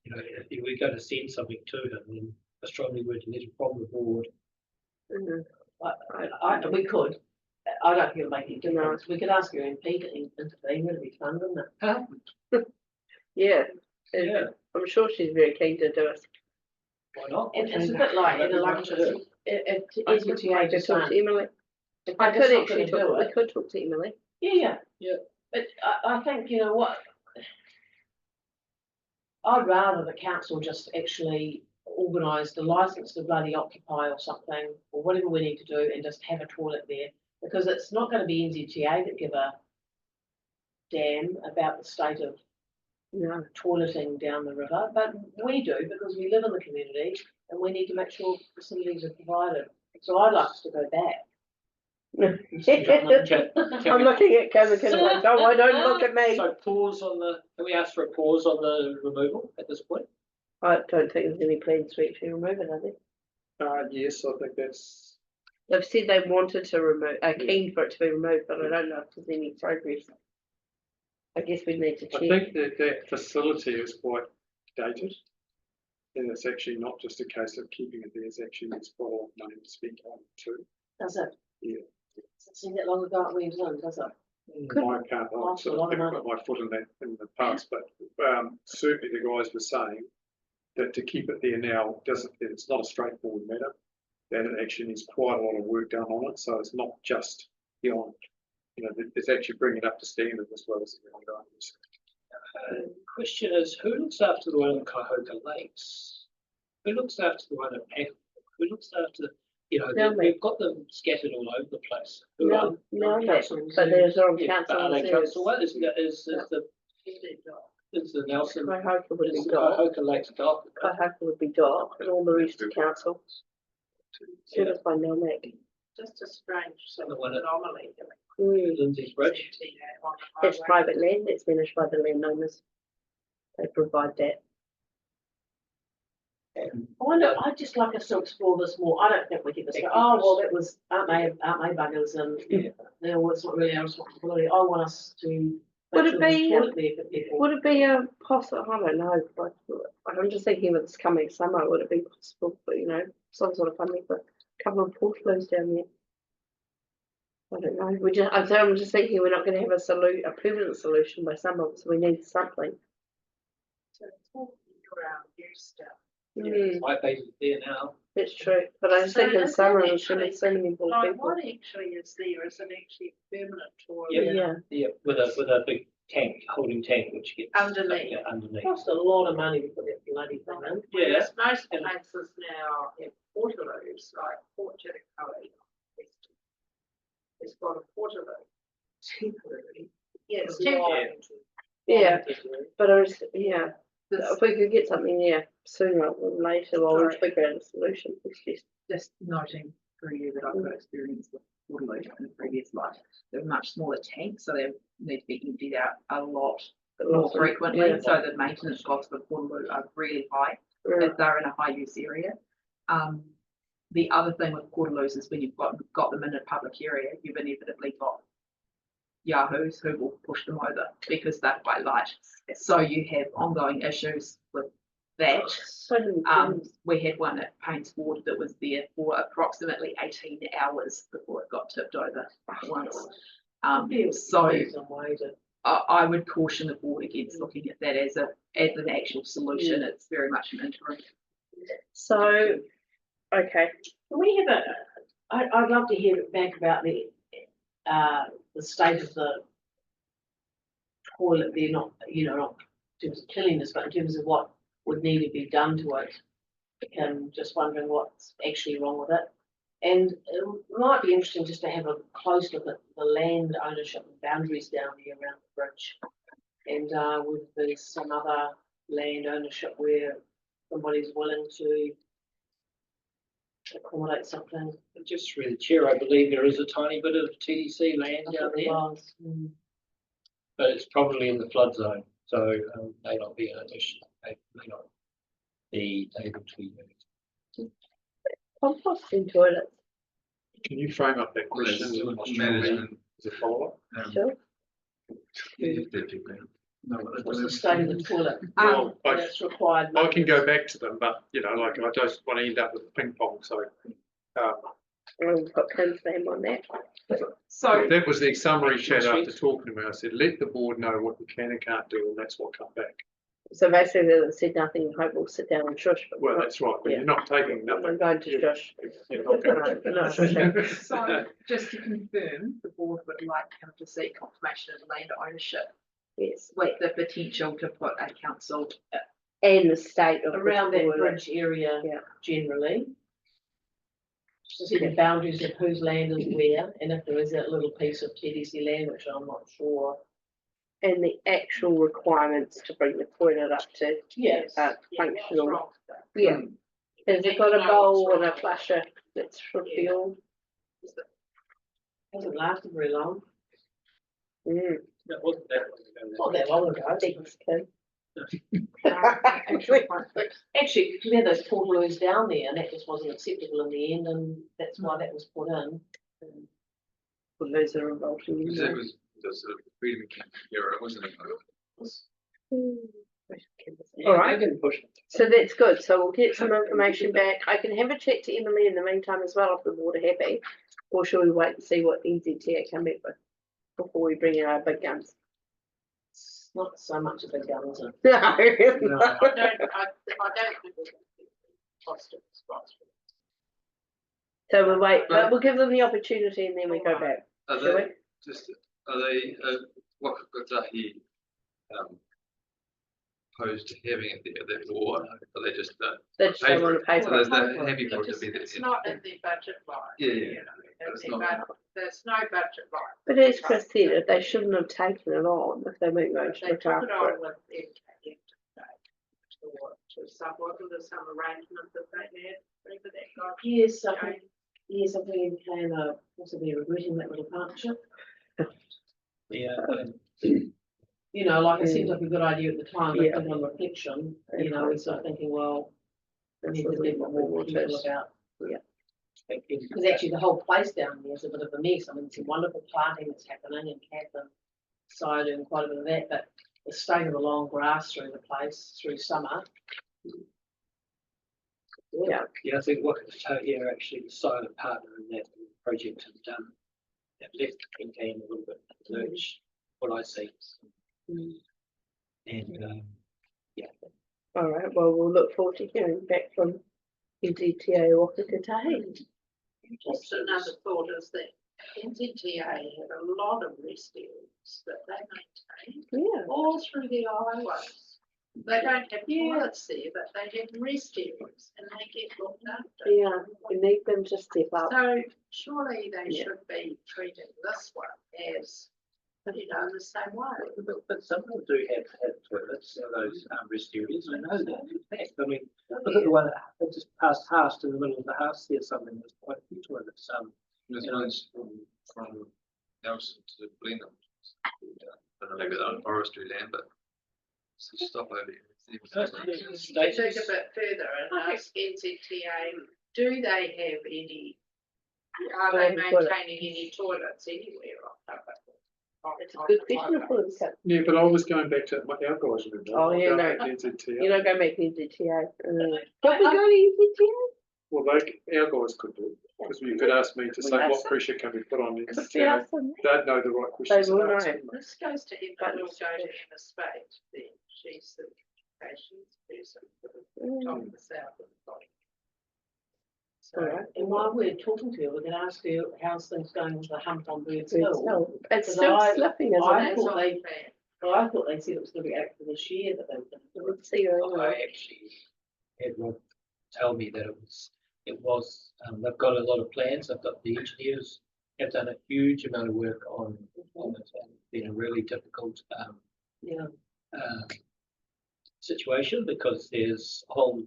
if we're going to send something to him, then a strongly worded letter from the board. We could. I don't think it'll make any difference. We could ask your MP to intervene. It'd be fun, wouldn't it? Yeah, Yeah. I'm sure she's very keen to do it. Why not? And it's a bit like in election. If I could talk to Emily. I could actually talk. We could talk to Emily. Yeah. But I think, you know what? I'd rather the council just actually organise the licence to bloody occupy or something, or whatever we need to do, and just have a toilet there. Because it's not going to be NZTA that give a damn about the state of toileting down the river, but we do because we live in the community and we need to make sure facilities are provided. So I'd like us to go back. I'm looking at Kevin like, oh, I don't look at me. So can we ask for a pause on the removal at this point? I don't think there's any plans to actually remove it, are there? Yes, I think that's. They've said they wanted to remove, keen for it to be removed, but I don't know if there's any progress. I guess we need to check. I think that facility is quite dated. And it's actually not just a case of keeping it there, it's actually needs quite a lot of money to spend on it too. Does it? Yeah. Does it seem that long ago at Williamson, does it? I can't, I've sort of never put my foot in that in the past, but certainly the guys were saying that to keep it there now it's not a straightforward matter. That it actually needs quite a lot of work done on it, so it's not just beyond, it's actually bringing it up to standard as well as the ongoing research. Question is, who looks after the one in Kahoka Lakes? Who looks after the one in Pack? Who looks after, we've got them scattered all over the place. No, but there's on council. Are they council? What is the Nelson? Kahoka would be Kahoka Lakes dock. Kahoka would be dock, and all the rest of council. Serviced by Melmac. Just a strange sort of The one at anomaly. Lindsay's Bridge. That's private land, that's managed by the landowners. They provide that. I'd just like us to explore this more. I don't think we can just go, oh, well, that was, aren't they buggers, and it's not really our responsibility. I want us to. Would it be a possible, I don't know, but I'm just thinking with this coming summer, would it be possible for, some sort of funding for a couple of portaloos down there? I don't know, I'm just thinking we're not going to have a permanent solution by summer, so we need something. So it's all around new stuff. My base is there now. That's true, but I just think in summer there's so many more Like people. what actually is there is an actually permanent toilet. Yeah, with a big tank, holding tank, which gets Underneath. Underneath. Cost a lot of money to put that bloody thing in. Whereas most places now have portaloos, like Port Jericho. It's got a portaloo. Temporary. Yeah, it's temporary. Yeah, but if we could get something sooner rather than later, while we figure out a solution, it's just noting for you that I've got experience with portaloos in the previous life. They're much smaller tanks, so they need to be emptied out a lot more frequently. So the maintenance costs for portaloo are really high if they're in a high use area. The other thing with portaloos is when you've got them in a public area, you've inevitably got yahoos who will push them over because they're quite light. So you have ongoing issues with that. So many things. We had one at Paynes Ward that was there for approximately 18 hours before it got tipped over once. So I would caution the board against looking at that as an actual solution. It's very much an interim. So, okay, Can we have I'd love to hear back about the state of the toilet there, not in terms of cleanliness, but in terms of what would need to be done to it. I'm just wondering what's actually wrong with it. And it might be interesting just to have a close look at the land ownership and boundaries down there around the bridge. And whether there's some other land ownership where somebody's willing to accommodate something. Just through the chair, I believe there is a tiny bit of TDC land down there, but it's probably in the flood zone, so may not be an issue. May not be able to be used. composting toilets. Can you frame up that Well, question it's in Australia management. as a follow-up? Sure. What's the state of the toilet? Well, That's required. I can go back to them, but like I just want to end up with ping pong, so. We've got Tim's name on that. So That was the summary chat after talking to me. I said, let the board know what you can and can't do, and that's what come back. So basically, they said nothing, and hope we'll sit down and shush. But Well, that's right, but Yeah. you're not taking nothing. I'm going to shush. You're not going No, to. not shushing. So just to confirm, the board would like to see confirmation of land ownership Yes, with the potential to put a council. and the state of the Around that toilet. bridge area Yeah. generally. To see the boundaries of whose land is where, and if there is that little piece of TDC land, which I'm not sure. And the actual requirements to bring the toilet up to Yes. functional. Yeah. Has it got a bowl and a flusher that should be all? Hasn't lasted very long. That wasn't that long ago. Not that long ago. Thanks, Kim. Actually, we had those portaloos down there, and that just wasn't acceptable in the end, and that's why that was put in. Well, those are revolting. Because it was the sort of freedom era, wasn't it? All right, so that's good. So we'll get some information back. I can have a chat to Emily in the meantime as well if the board are happy. Or shall we wait and see what NZTA come back with before we bring in our big guns? It's not so much a big gun, is it? No. I don't think it's cost of spots. So we'll wait, but we'll give them the opportunity and then we go back. Are Shall they what Whakatahi opposed to having it there, or are they just They just don't want to pay so for it. they're happy for it to be there? It's not in the budget line. Yeah, you know, It's it's not. about- There's no budget line. But as Chris said, they shouldn't have taken it on if they weren't going to They look took after it on it. with MKF to some, wasn't there some arrangement that they had, remember that guy? Yes, I think it became possibly regretting that little partnership. Yeah. Like it seemed like a good idea at the time, but Yeah. on reflection, we start thinking, well, we need to be a bit more careful about. Because actually the whole place down there is a bit of a mess. I mean, some wonderful planting that's happening and Catherine side doing quite a bit of that, but the state of the long grass through the place through summer. Yeah. Yeah, I think Whakatahi are actually the silent partner in that project and have left NK in a little bit of lurch, what I see. And All right, well, we'll look forward to hearing back from NZTA Whakatahi. Just another thought is that NZTA have a lot of rest areas that they maintain Yeah. all through the highways. They don't have toilets there, but they have rest areas and they get looked after. Yeah, we need them to step up. So surely they Yeah. should be treating this one as, the same way. but some of them do have toilets, those rest areas, I know that. In fact, I mean, look at the one that just past Haast in the middle of the house, there's something that's quite a few toilets. There's ones from Nelson to Blenheim. I don't know, maybe they're on forestry land, but it's a stop over here. Dig a bit further and ask NZTA, do they have any, are they maintaining any toilets anywhere on Taupo? It's a good question for them. So, Yeah, but I was going back to my our guys. Remember? Oh, yeah, Going no. back to NZTA. you know, go back to NZTA. Don't we go to NZTA? Well, our guys could do, because you could ask me to say ask what them. pressure can be put on Could NZTA. we ask them? They'd know the right questions. will to ask, know. wouldn't they? This goes to Emma, will go to Emma Spade, then she's the educations person for the top of the south of the body. So, Alright. And while we're talking to her, we can ask her how's things going with the hump on Birds It's Hill. still, it's Because still I- slipping, isn't I it? thought they, well, I thought they said it was gonna be out for this year, but they were gonna do it. Let's see. I actually had Rob tell me that it was, they've got a lot of plans. They've got the engineers have done a huge amount of work on it, and it's been a really difficult, Yeah. situation because there's a whole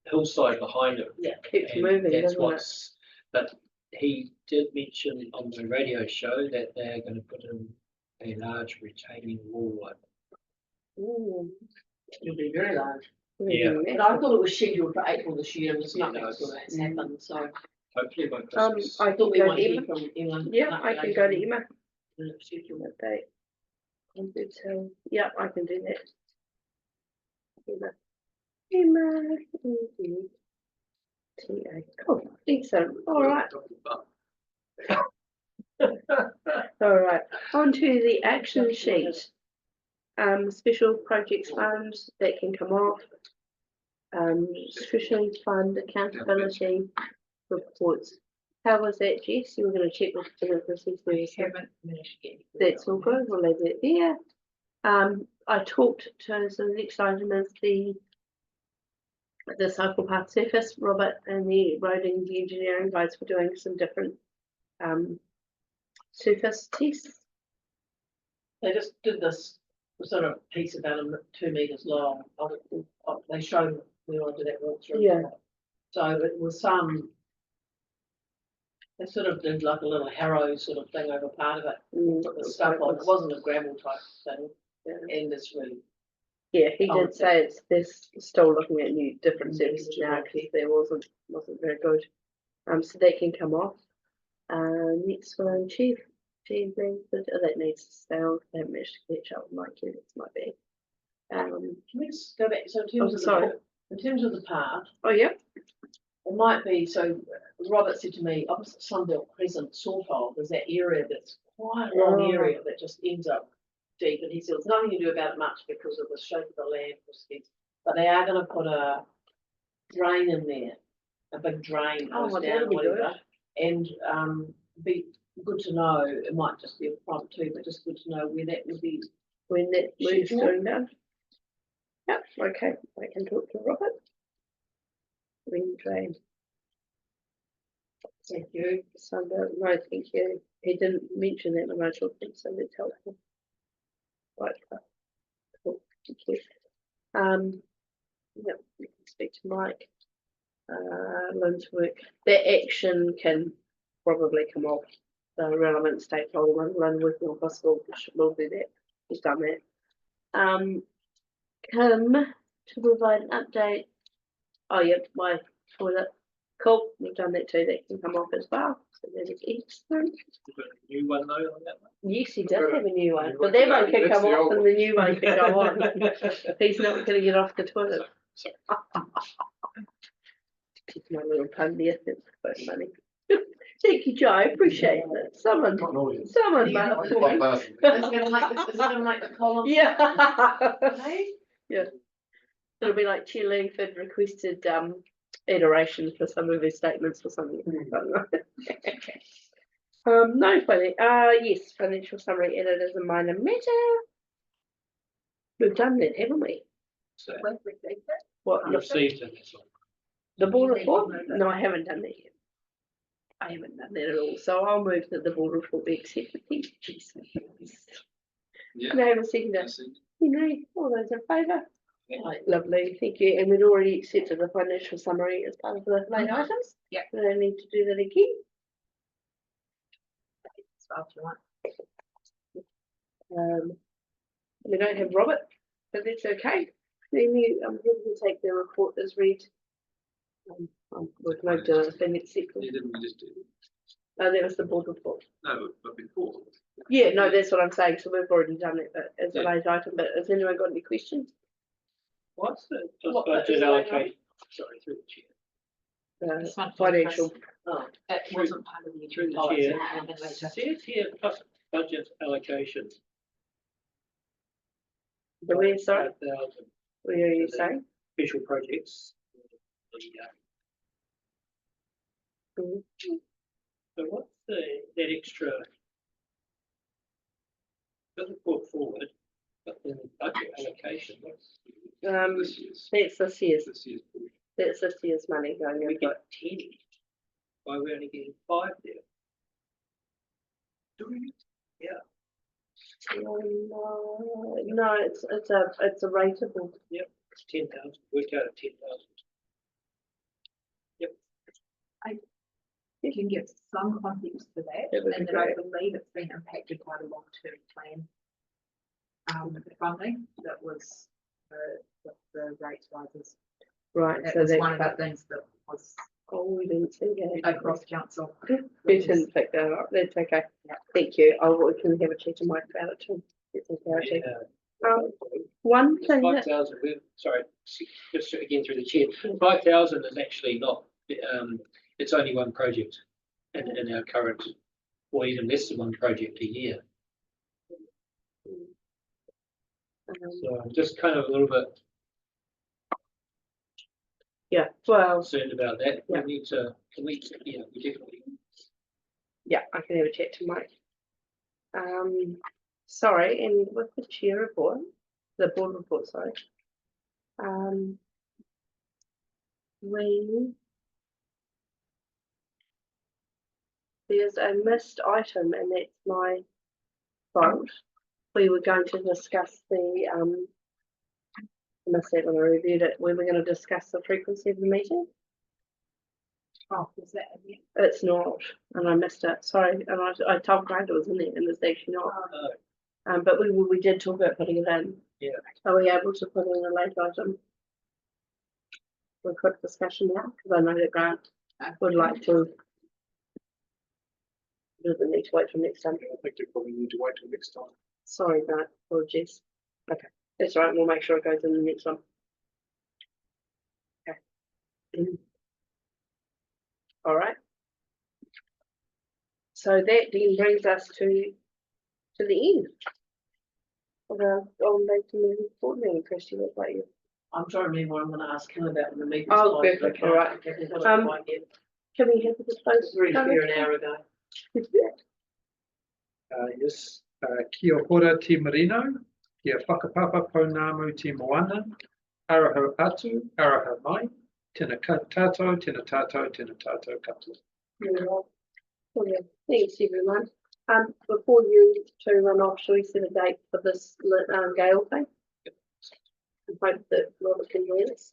hillside behind it. Yeah, keeps and moving, that's doesn't it? what's, but he did mention on the radio show that they're going to put in a large retaining wall. Ooh. It'll be very large. Yeah. But I thought it was scheduled for April this year and there's Yeah, nothing no, sort of has happened, so. Hopefully by Christmas. I I can thought we go might to hear Emma. from Emma. Yeah, I can go to Emma. Schedule. Update. On Birds Hill. Yeah, I can do that. Emma. TA. Cool. Excellent. All right. All right. On to the action sheet. Special projects funds that can come off. Special fund accountability reports. How was that, Jess? You were going to check with the process. We haven't managed to get. That's all good. We'll leave it there. I talked to, so the next item is the cycle path surface. Robert and the road and the engineering guys were doing some different surface tests. They just did this sort of piece about 2 meters long. They showed me when I did that walkthrough. Yeah. So it was they sort of did like a little harrow sort of thing over part of it. Put the stuff on. It wasn't a gravel type thing. Yeah. And it's really. Yeah, he Oh, did say they're still looking at new different services now because there wasn't very good. So that can come off. Next one, chief that needs to stay on. They haven't managed to catch up with Mike yet. It's my bad. Can we just go back? So in terms of sorry. in terms of the path, Oh yeah. it might be, so Robert said to me, opposite Sunbelt Crescent, Sawfold, there's that area that's quite a long Oh. area that just ends up deep. And he said, there's nothing you can do about it much because of the shape of the land. But they are going to put a drain in there, a big drain Oh, goes well, down that'll or be whatever. good. And be good to know, it might just be a front too, but just good to know where that would be. When that moves Schedule. going down. Yep, okay, I can talk to Robert. Wind drain. Thank you. Sunbelt, no, thank you. He didn't mention that in my talking, so that's helpful. Right. Cool, thank you. Yep, we can speak to Mike. Lynn's work. That action can probably come off the relevant stakeholder. Lynn working on possible, will do that. He's done that. Come to provide an update. Oh, yep, my toilet. Cool, we've done that too. That can come off as well. So that is excellent. New one though on that one. Yes, he does have a new one, but that one can come off and the new one can go on. He's not going to get off the toilet. Just my little pun there. That's quite funny. Thank you, Joe. I appreciate that. Someone made Is it gonna make the column? Yeah. Hey? Yeah. It'll be like Chair Langford requested iteration for some of his statements or something. No, yes, financial summary edit is a minor matter. We've done that, haven't we? So What? I received it. That's all. The board report? No, I haven't done that yet. I haven't done that at all. So I'll move that the board report be accepted. Thank you, Jesus. Yeah. Can I have a second? Henry, all those in favour? Right, lovely, thank you. And we'd already accepted the financial summary as part of the late items. Yeah. We don't need to do that again. We don't have Robert, but that's okay. Then I'm going to take the report as read. We've moved to the thing accepted. Yeah, didn't we just do? No, that was the board report. No, but before. Yeah, no, that's what I'm saying. So we've already done it, but it's a Yeah. late item. But has anyone got any questions? What's the What budget is it like? allocation? Sorry, through the chair. This one, Financial. Oh, That wasn't part of the. Through the policy, chair. it came in later. Says here, plus budget allocation. The where, sorry? 5,000 Where are you saying? special projects. The, Mhm. So what's that extra? Doesn't put forward, but then the budget allocation, what's? This year's. That's this year's. This year's. That's this year's money going We into get it. 10. Why are we only getting 5 there? Do we? No, it's a rateable. Yep, it's 10,000, worked out at 10,000. You can give some context to that, That would be and then I great. believe it's been impacted by the long-term plan. Funding that was, with the rate rises. Right, That so was that's one of the things that was oh, we didn't see that. across council. We didn't pick that up. That's okay. Yeah. Thank you. We can have a chat to Mike about it too. It's okay. Yeah. One thing that 5,000, sorry, just again through the chair, 5,000 is actually not, it's only one project in our current, or even less than one project a year. So I'm just kind of a little bit yeah, well, concerned about that. Yeah. We need to, we definitely. yeah, I can have a chat to Mike. Sorry, and with the chair report, the board report, sorry. There's a missed item, and that's my fault. We were going to discuss the I missed that when I reviewed it. We were going to discuss the frequency of the meeting. Oh, is that in It's not, and I missed it. Sorry, and I told Grant it was in there, and it's actually not. But we did talk about putting it in. Yeah. Are we able to put in a late item? For a quick discussion now, because I know that Grant would like to. Doesn't need to wait till next time. I think you probably need to wait till next time. Sorry, Grant. Apologies. Okay, that's all right. We'll make sure it goes in the next one. Okay. All right. So that then brings us to the end of our Golden Bay Community Board meeting. Christy, what about you? I'm trying to remember what I'm gonna ask him about in the meeting. Oh, perfect, all right. Can we have the close? Read here an hour ago. Yes, kia ora te marino, kia whakapapa pounamu te moana, araho atu, araho mai, tēnā tātou, tēnā tātou, tēnā tātou katoa. Yeah. Thanks, everyone. Before you two run off, shall we set a date for this Gale thing? I hope that Robert can join us.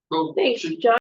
Well, Thanks, should- Joe.